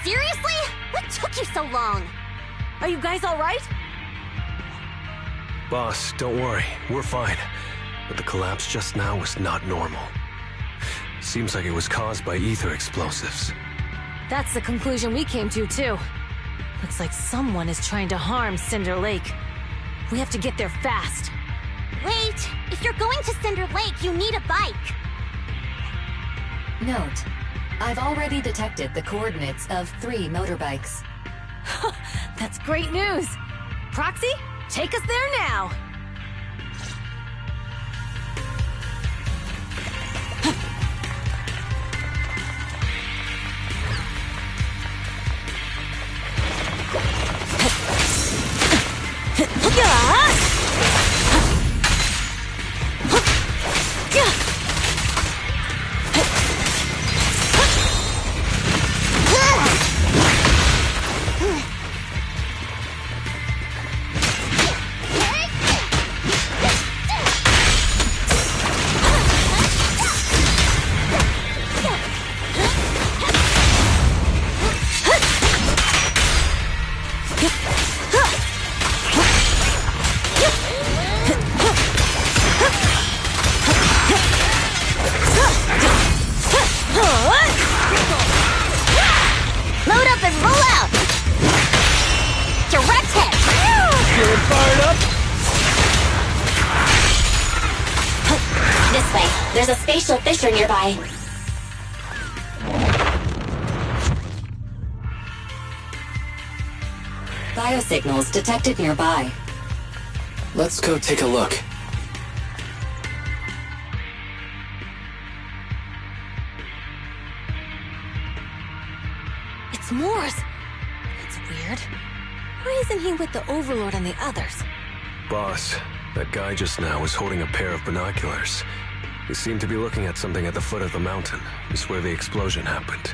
Seriously? What took you so long? Are you guys alright? Boss, don't worry. We're fine. But the collapse just now was not normal. Seems like it was caused by ether explosives. That's the conclusion we came to, too. Looks like someone is trying to harm Cinder Lake. We have to get there fast. Wait! If you're going to Cinder Lake, you need a bike! Note: I've already detected the coordinates of 3 motorbikes. That's great news! Proxy, take us there now! special fissure nearby. Biosignals detected nearby. Let's go take a look. It's Mors. That's weird. Why isn't he with the Overlord and the others? Boss, that guy just now was holding a pair of binoculars. He seemed to be looking at something at the foot of the mountain. It's where the explosion happened.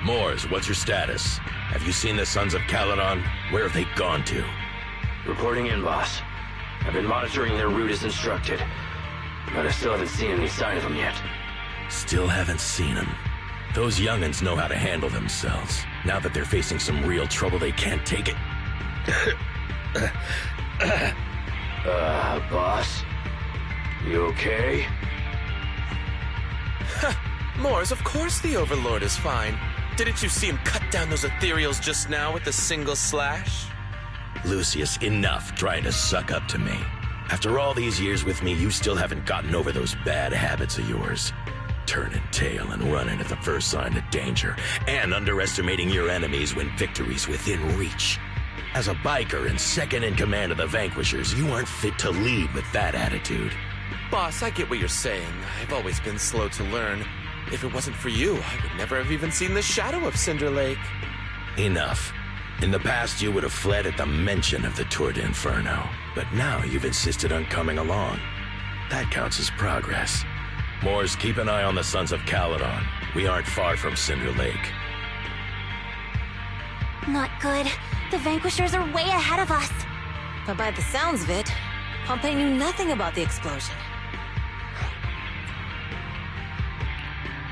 Mors, what's your status? Have you seen the Sons of Caledon? Where have they gone to? Reporting in, boss. I've been monitoring their route as instructed, but I still haven't seen any sign of them yet. Still haven't seen them. Those young'uns know how to handle themselves. Now that they're facing some real trouble, they can't take it. Boss? You okay? Mors, of course the Overlord is fine. Didn't you see him cut down those ethereals just now with a single slash? Lucius, enough trying to suck up to me. After all these years with me, you still haven't gotten over those bad habits of yours. Turning tail and running at the first sign of danger, and underestimating your enemies when victory's within reach. As a biker and second in command of the Vanquishers, you aren't fit to lead with that attitude. Boss, I get what you're saying. I've always been slow to learn. If it wasn't for you, I would never have even seen the shadow of Cinder Lake. Enough. In the past, you would have fled at the mention of the Tour d'Inferno, but now you've insisted on coming along. That counts as progress. Mors, keep an eye on the Sons of Caledon. We aren't far from Cinder Lake. Not good. The Vanquishers are way ahead of us. But by the sounds of it, Pompey knew nothing about the explosion.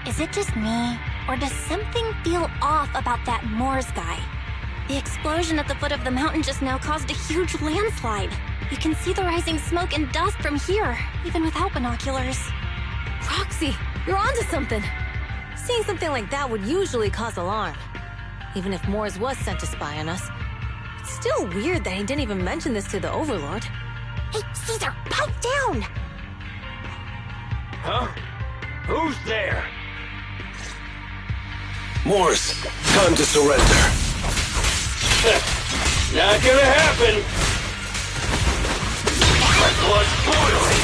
Is it just me, or does something feel off about that Mors guy? The explosion at the foot of the mountain just now caused a huge landslide. You can see the rising smoke and dust from here, even without binoculars. Roxy, you're onto something. Seeing something like that would usually cause alarm. Even if Mors was sent to spy on us. It's still weird that he didn't even mention this to the Overlord. Hey, Caesar, pipe down! Huh? Who's there? Mors, time to surrender. Not gonna happen! My blood's boiling!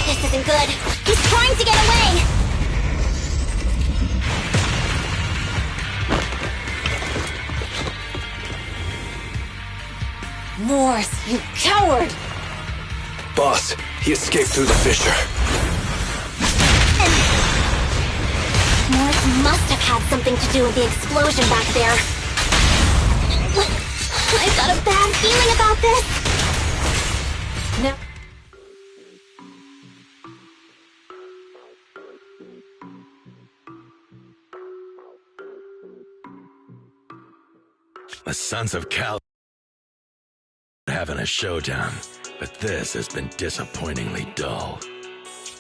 This isn't good. He's trying to get away! Mors, you coward! Boss, he escaped through the fissure. Mors must have had something to do with the explosion back there. I've got a bad feeling about this! No. The Sons of Cal having a showdown, but this has been disappointingly dull.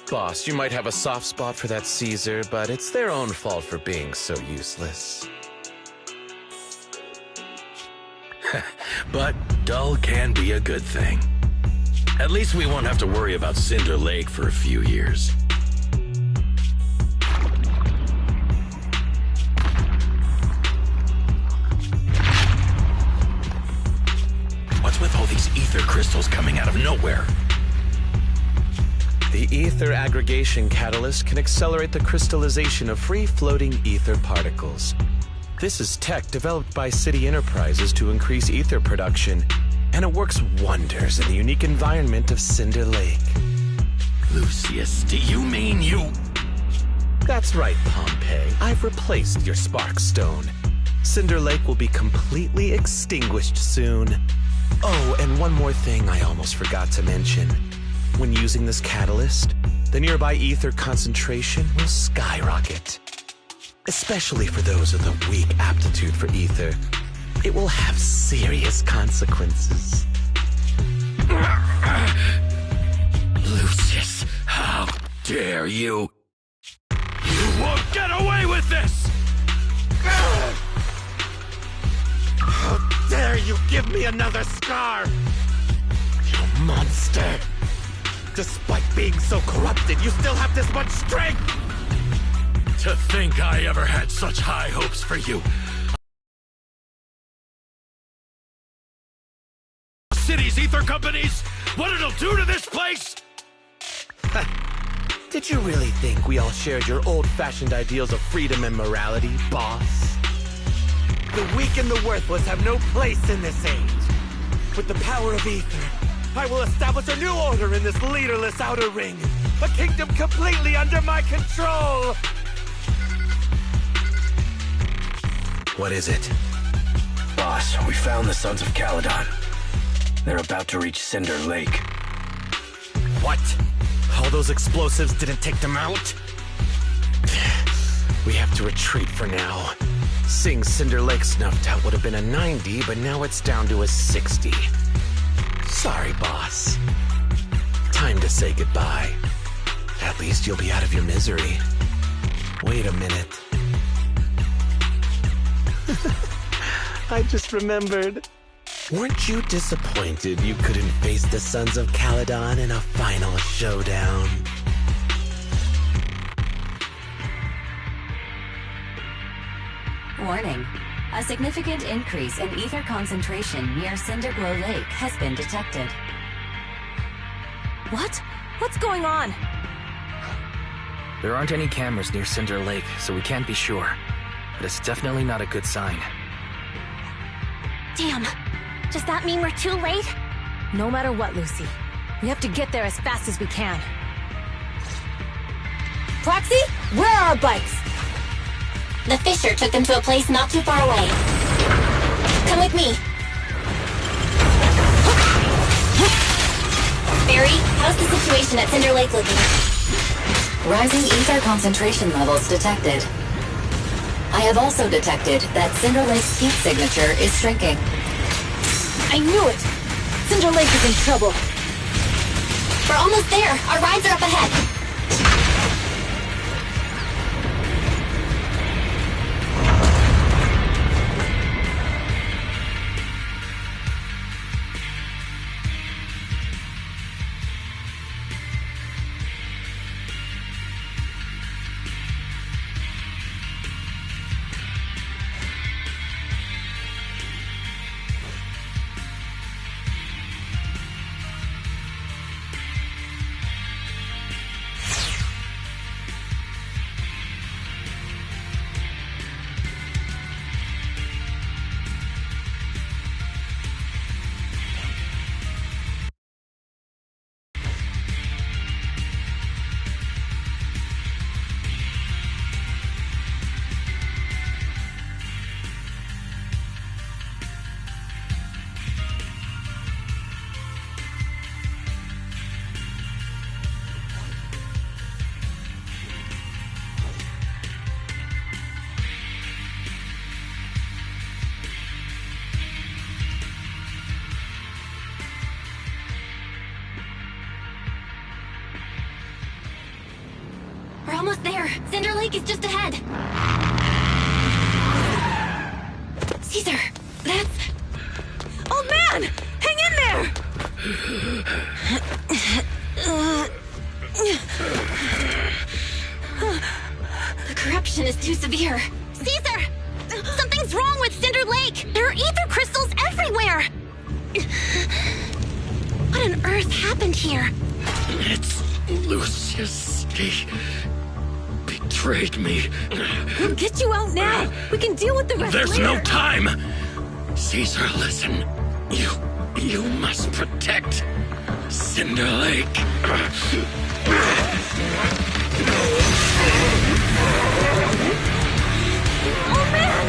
Boss, you might have a soft spot for that Caesar, but it's their own fault for being so useless. But dull can be a good thing. At least we won't have to worry about Cinder Lake for a few years. What's with all these ether crystals coming out of nowhere? The ether aggregation catalyst can accelerate the crystallization of free-floating ether particles. This is tech developed by City Enterprises to increase ether production, and it works wonders in the unique environment of Cinder Lake. Lucius, do you mean you... That's right, Pompey. I've replaced your Spark Stone. Cinder Lake will be completely extinguished soon. Oh, and one more thing I almost forgot to mention. When using this catalyst, the nearby ether concentration will skyrocket. Especially for those with a weak aptitude for ether, it will have serious consequences. Lucius, how dare you? You you give me another scar! You monster! Despite being so corrupted, you still have this much strength! To think I ever had such high hopes for you. City's ether companies? What it'll do to this place? Did you really think we all shared your old-fashioned ideals of freedom and morality, boss? The weak and the worthless have no place in this age. With the power of ether, I will establish a new order in this leaderless outer ring. A kingdom completely under my control! What is it? Boss, we found the Sons of Caledon. They're about to reach Cinder Lake. What? All those explosives didn't take them out? We have to retreat for now. Seeing Cinder Lake snuffed out would have been a 90, but now it's down to a 60. Sorry, boss. Time to say goodbye. At least you'll be out of your misery. Wait a minute. I just remembered. Weren't you disappointed you couldn't face the Sons of Caledon in a final showdown? Warning. A significant increase in ether concentration near Cinderglow Lake has been detected. What? What's going on? There aren't any cameras near Cinder Lake, so we can't be sure. But it's definitely not a good sign. Damn. Does that mean we're too late? No matter what, Lucy. We have to get there as fast as we can. Proxy, where are our bikes? The Fisher took them to a place not too far away. Come with me. Barry, how's the situation at Cinder Lake looking? Rising ether concentration levels detected. I have also detected that Cinder Lake's heat signature is shrinking. I knew it! Cinder Lake is in trouble. We're almost there. Our rides are up ahead. We're almost there. Cinder Lake is just ahead. Caesar, that's... Old man! Hang in there! The corruption is too severe. Caesar! Something's wrong with Cinder Lake! There are ether crystals everywhere! What on earth happened here? It's Lucius. He betrayed me. We'll get you out now. We can deal with the rest There's later. no time. Caesar, listen. You must protect Cinder Lake. Oh, man!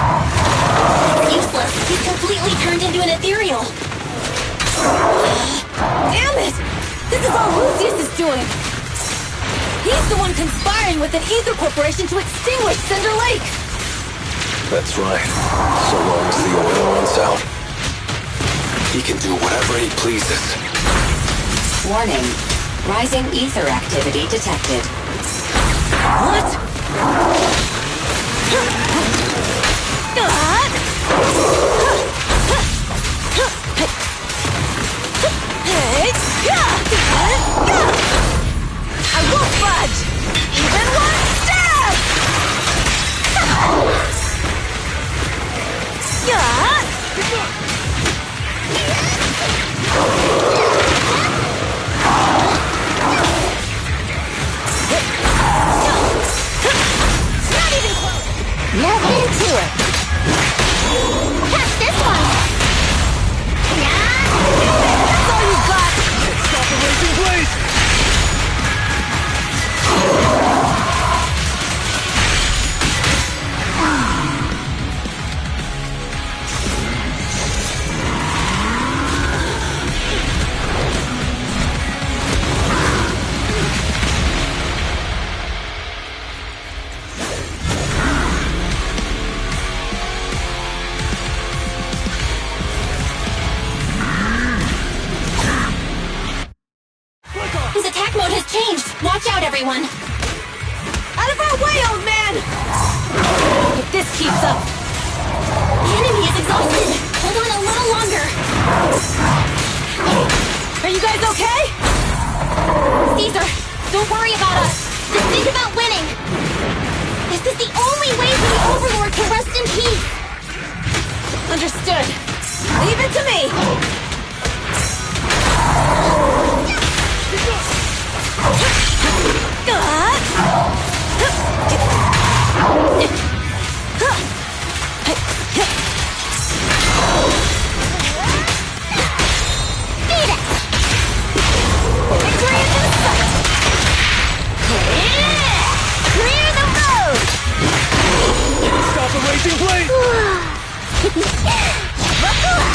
It's useless. He's completely turned into an ethereal. Damn it! This is all Lucius is doing! He's the one conspiring with an Aether Corporation to extinguish Cinder Lake! That's right. So long as the oil runs out, he can do whatever he pleases. Warning. Rising ether activity detected. What? I won't budge! Even one step! Not even close! Nothing to it. Catch this one. That's all you got! Stop the raging blaze! His attack mode has changed. Watch out, everyone. Out of our way, old man! If this keeps up, The enemy is exhausted. Hold on a little longer. are you guys okay? Caesar, don't worry about us. Just think about winning. This is the only way for the Overlord to rest in peace. Understood. Leave it to me! Clear the road. Stop the raging blaze! Buckle up.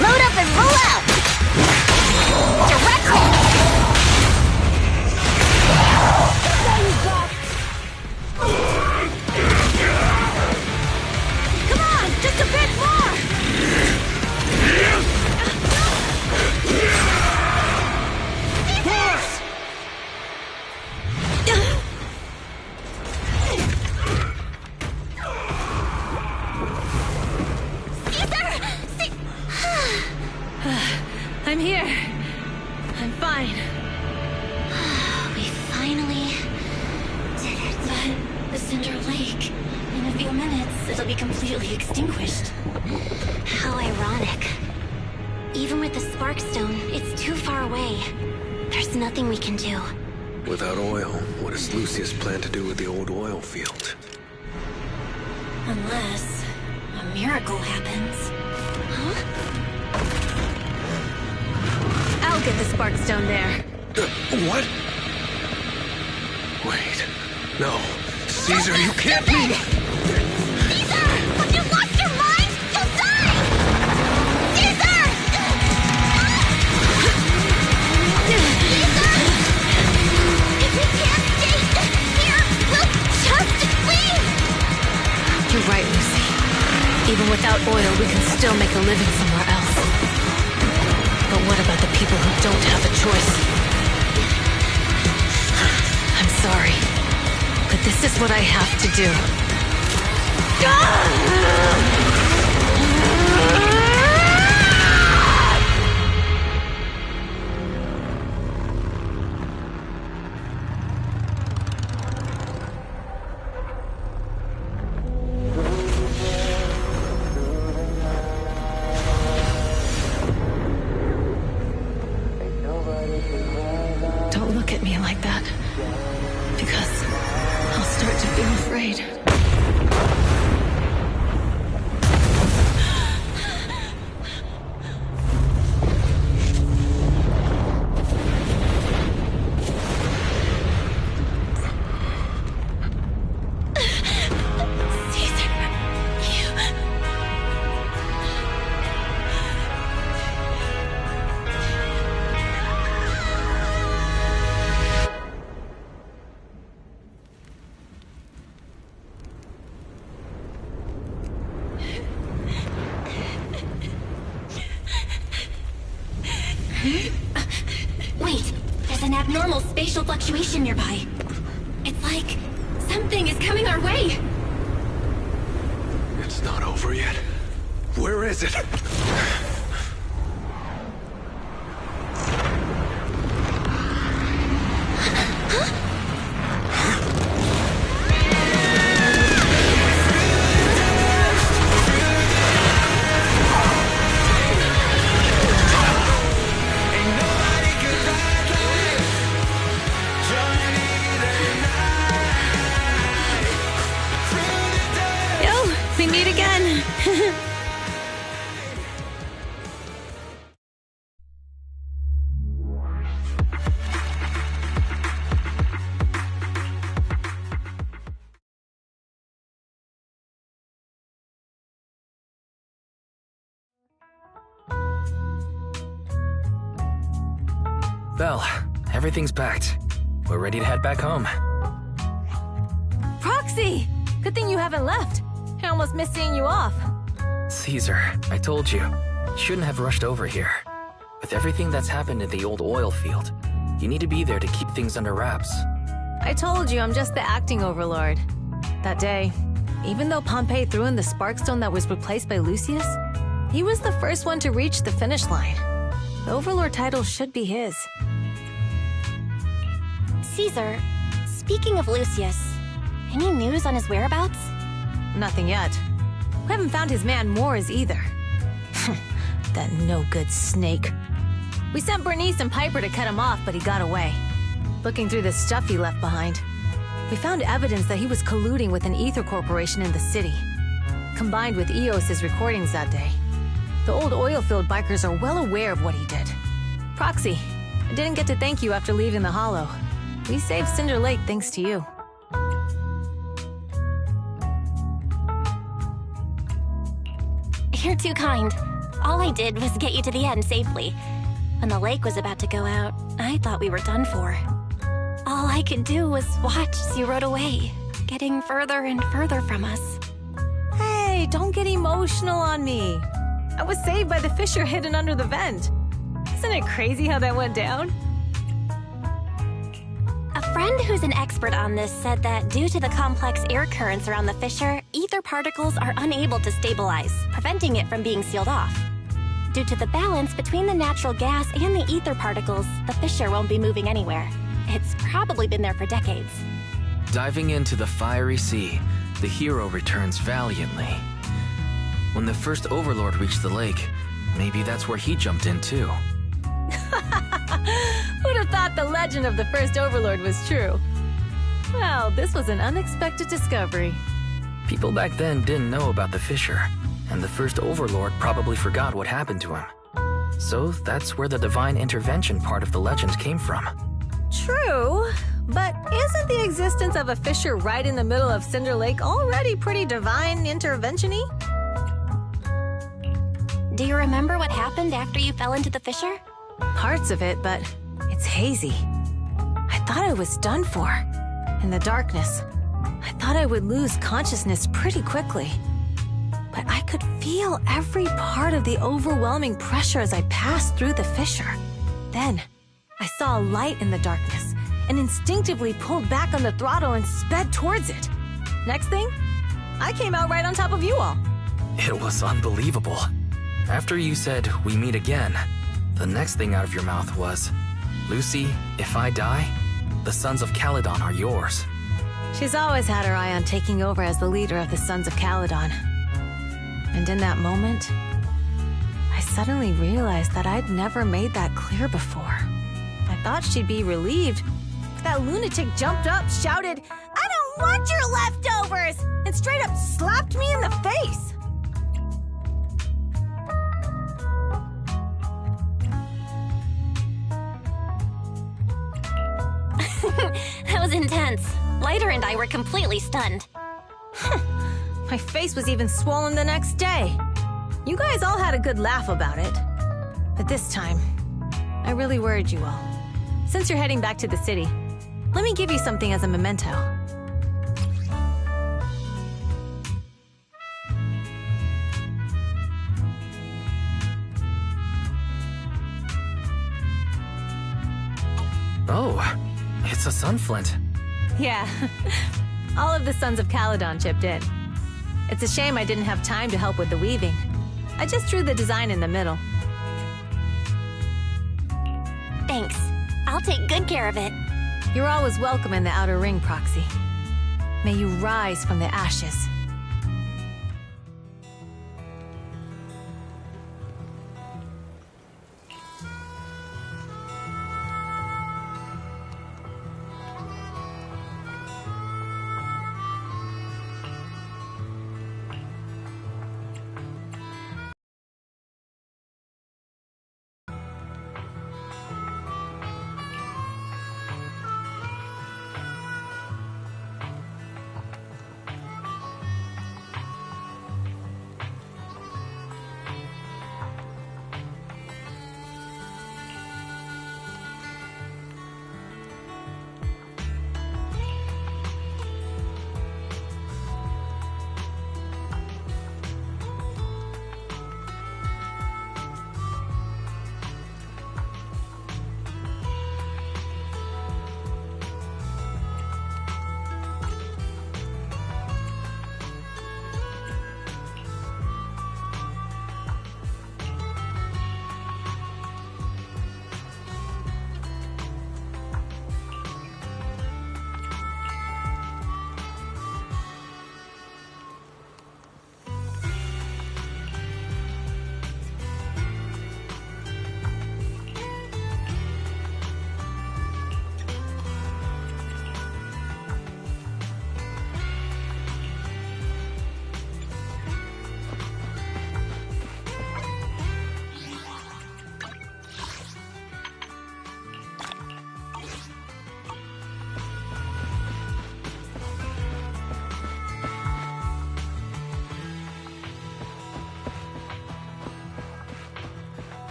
Load up and roll out. Direct hit. Come on, just a bit more! I'm here. I'm fine. We finally did it. But the Cinder Lake, in a few minutes, it'll be completely extinguished. How ironic. Even with the Sparkstone, it's too far away. There's nothing we can do. Without oil, what does Lucius plan to do with the old oil field? Unless a miracle happens. I'll get the Sparkstone there. What? Wait. No. Caesar, you can't be... Caesar! Have you lost your mind? You'll die! Caesar! Caesar! If we can't stay here, we'll just leave! You're right, Lucy. Even without oil, we can still make a living somewhere else. But what about the people who don't have a choice? I'm sorry, but this is what I have to do. Wait, there's an abnormal spatial fluctuation nearby. It's like something is coming our way. It's not over yet. Where is it? We meet again. Belle, everything's packed. We're ready to head back home. Proxy! Good thing you haven't left. I almost missed seeing you off. Caesar, I told you. You shouldn't have rushed over here. With everything that's happened in the old oil field, you need to be there to keep things under wraps. I told you I'm just the acting overlord. That day, even though Pompey threw in the Sparkstone that was replaced by Lucius, he was the first one to reach the finish line. The overlord title should be his. Caesar, speaking of Lucius, any news on his whereabouts? Nothing yet. We haven't found his man Mors either. That no-good snake. We sent Bernice and Piper to cut him off, but he got away. Looking through the stuff he left behind, we found evidence that he was colluding with an ether corporation in the city, combined with Eos's recordings that day. The old oilfield bikers are well aware of what he did. Proxy, I didn't get to thank you after leaving the Hollow. We saved Cinder Lake thanks to you. You're too kind. All I did was get you to the end safely. When the lake was about to go out, I thought we were done for. All I could do was watch as you rode away, getting further and further from us. Hey, don't get emotional on me. I was saved by the fissure hidden under the vent. Isn't it crazy how that went down? A friend who's an expert on this said that due to the complex air currents around the fissure, ether particles are unable to stabilize, preventing it from being sealed off. Due to the balance between the natural gas and the ether particles, the fissure won't be moving anywhere. It's probably been there for decades. Diving into the fiery sea, the hero returns valiantly. When the first overlord reached the lake, maybe that's where he jumped in too. Who'd have thought the legend of the first overlord was true? Well, this was an unexpected discovery. People back then didn't know about the fissure, and the first overlord probably forgot what happened to him. So that's where the divine intervention part of the legend came from. True, but isn't the existence of a fissure right in the middle of Cinder Lake already pretty divine intervention-y? Do you remember what happened after you fell into the fissure? Parts of it, but it's hazy. I thought I was done for. In the darkness, I thought I would lose consciousness pretty quickly. But I could feel every part of the overwhelming pressure as I passed through the fissure. Then, I saw a light in the darkness and instinctively pulled back on the throttle and sped towards it. Next thing, I came out right on top of you all. It was unbelievable. After you said, "We meet again," the next thing out of your mouth was, "Lucy, if I die, the Sons of Caledon are yours." She's always had her eye on taking over as the leader of the Sons of Caledon. And in that moment, I suddenly realized that I'd never made that clear before. I thought she'd be relieved, but that lunatic jumped up, shouted, "I don't want your leftovers!" and straight up slapped me in the face. That was intense. Lighter and I were completely stunned. My face was even swollen the next day. You guys all had a good laugh about it. But this time, I really worried you all. Since you're heading back to the city, let me give you something as a memento. Oh, it's a sunflint. Yeah. All of the Sons of Caledon chipped in. It's a shame I didn't have time to help with the weaving. I just drew the design in the middle. Thanks. I'll take good care of it. You're always welcome in the Outer Ring, Proxy. May you rise from the ashes.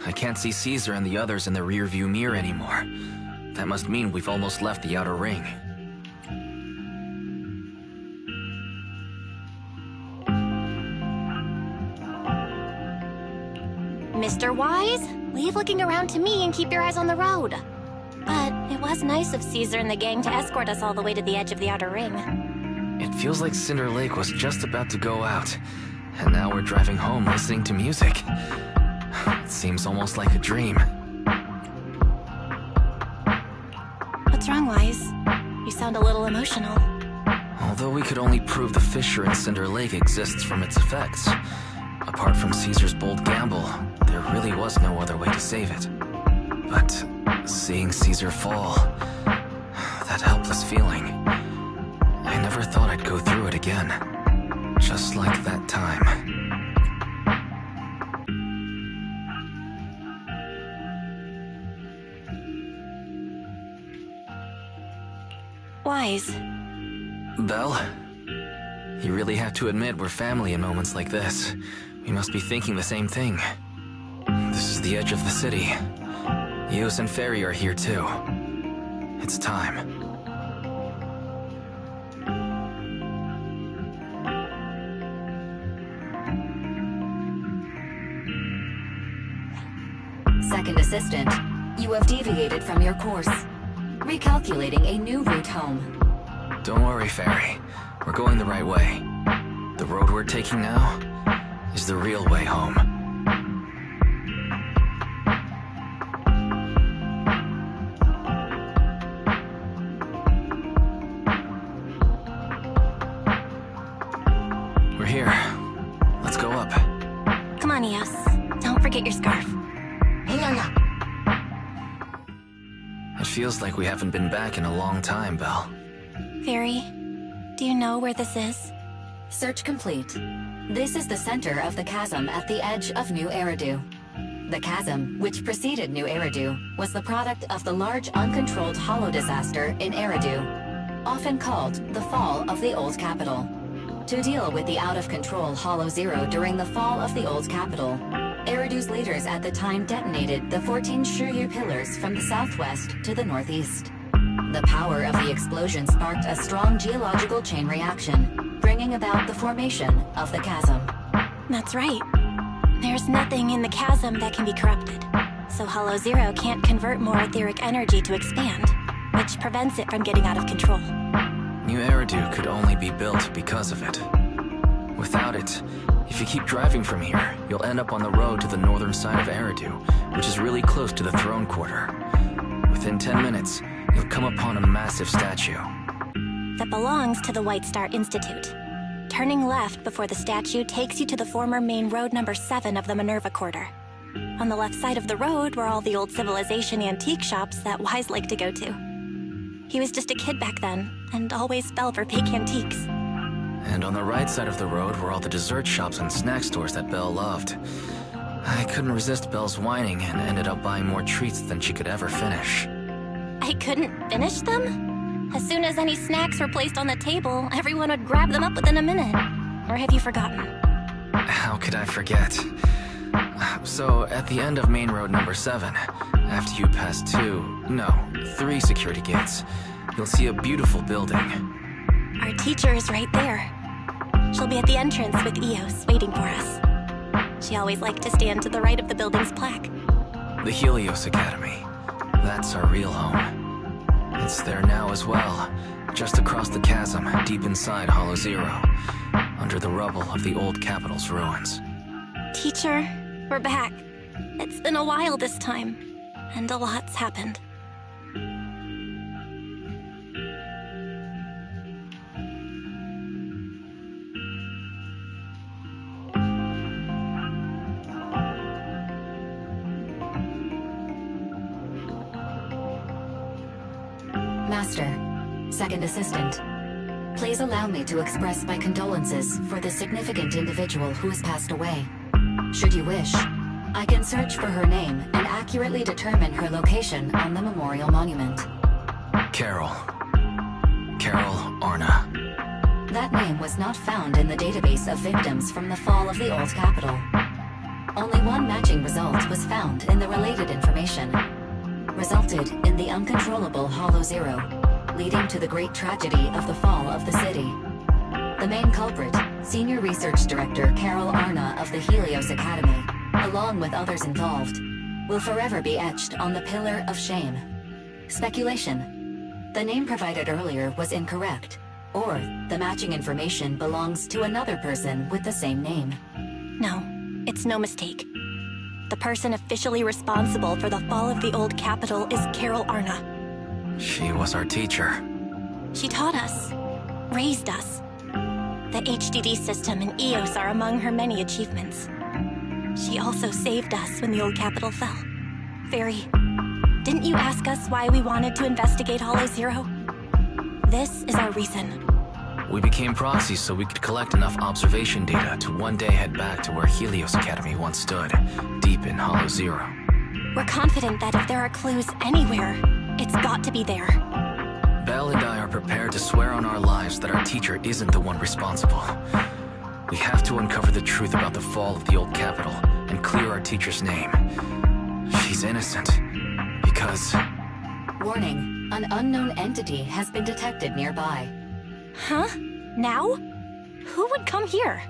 I can't see Caesar and the others in the rearview mirror anymore. That must mean we've almost left the outer ring. Mr. Wise, leave looking around to me and keep your eyes on the road. But it was nice of Caesar and the gang to escort us all the way to the edge of the outer ring. It feels like Cinder Lake was just about to go out, and now we're driving home listening to music. It seems almost like a dream. What's wrong, Wise? You sound a little emotional. Although we could only prove the fissure in Cinder Lake exists from its effects, apart from Caesar's bold gamble, there really was no other way to save it. But seeing Caesar fall, that helpless feeling, I never thought I'd go through it again. Just like that time. Wise. Belle? You really have to admit we're family in moments like this. We must be thinking the same thing. This is the edge of the city. Eos and Ferry are here too. It's time. Second assistant, you have deviated from your course. Recalculating a new route home. Don't worry, Ferry. We're going the right way. The road we're taking now is the real way home. We're here. Let's go up. Come on, Eos. Don't forget your scarf. It feels like we haven't been back in a long time, Belle. Ferry, do you know where this is? Search complete. This is the center of the chasm at the edge of New Eridu. The chasm, which preceded New Eridu, was the product of the large uncontrolled hollow disaster in Eridu, often called the Fall of the Old Capital. To deal with the out-of-control Hollow Zero during the fall of the Old Capital, Eridu's leaders at the time detonated the 14 Shuryu pillars from the southwest to the northeast. The power of the explosion sparked a strong geological chain reaction, bringing about the formation of the chasm. That's right. There's nothing in the chasm that can be corrupted, so Hollow Zero can't convert more etheric energy to expand, which prevents it from getting out of control. New Eridu could only be built because of it. Without it, if you keep driving from here, you'll end up on the road to the northern side of Eridu, which is really close to the throne quarter. Within 10 minutes, you'll come upon a massive statue. That belongs to the White Star Institute. Turning left before the statue takes you to the former main road number 7 of the Minerva Quarter. On the left side of the road were all the old civilization antique shops that Wise liked to go to. He was just a kid back then, and always fell for fake antiques. And on the right side of the road were all the dessert shops and snack stores that Belle loved. I couldn't resist Belle's whining and ended up buying more treats than she could ever finish. I couldn't finish them? As soon as any snacks were placed on the table, everyone would grab them up within a minute. Or have you forgotten? How could I forget? So, at the end of main road number 7, after you pass 3 security gates, you'll see a beautiful building. Our teacher is right there. She'll be at the entrance with Eos, waiting for us. She always liked to stand to the right of the building's plaque. The Helios Academy. That's our real home. It's there now as well, just across the chasm, deep inside Hollow Zero, under the rubble of the old capital's ruins. Teacher, we're back. It's been a while this time, and a lot's happened. Master, second assistant, please allow me to express my condolences for the significant individual who has passed away. Should you wish, I can search for her name and accurately determine her location on the memorial monument. Carol Arna. That name was not found in the database of victims from the fall of the Old Capital. Only one matching result was found in the related information. Resulted in the uncontrollable Hollow Zero, leading to the great tragedy of the fall of the city. The main culprit, Senior Research Director Carol Arna of the Helios Academy, along with others involved, will forever be etched on the Pillar of Shame. Speculation. The name provided earlier was incorrect, or the matching information belongs to another person with the same name. No, it's no mistake. The person officially responsible for the fall of the old capital is Carol Arna. She was our teacher. She taught us, raised us. The HDD system and EOS are among her many achievements. She also saved us when the old capital fell. Fairy, didn't you ask us why we wanted to investigate Hollow Zero? This is our reason. We became proxies so we could collect enough observation data to one day head back to where Helios Academy once stood, deep in Hollow Zero. We're confident that if there are clues anywhere, it's got to be there. Belle and I are prepared to swear on our lives that our teacher isn't the one responsible. We have to uncover the truth about the fall of the old capital and clear our teacher's name. She's innocent, because... Warning, an unknown entity has been detected nearby. Huh? Now? Who would come here?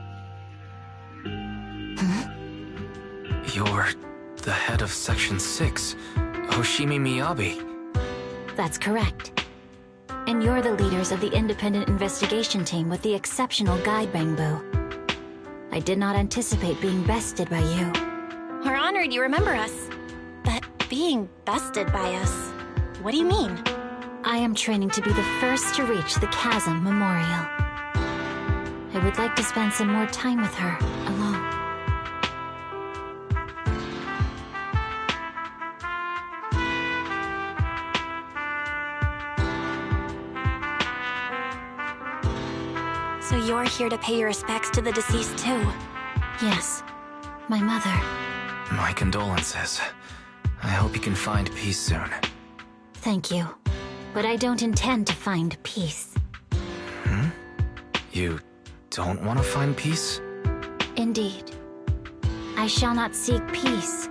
You're the head of Section 6, Hoshimi Miyabi. That's correct. And you're the leaders of the independent investigation team with the exceptional guide, Bangbu. I did not anticipate being bested by you. We're honored you remember us. But being bested by us, what do you mean? I am training to be the first to reach the Chasm Memorial. I would like to spend some more time with her, alone. So you're here to pay your respects to the deceased too? Yes, my mother. My condolences. I hope you can find peace soon. Thank you. But I don't intend to find peace. You don't want to find peace? Indeed. I shall not seek peace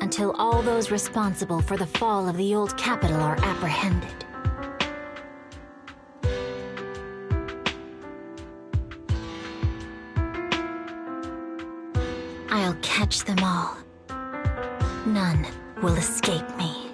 until all those responsible for the fall of the old capital are apprehended. I'll catch them all. None will escape me.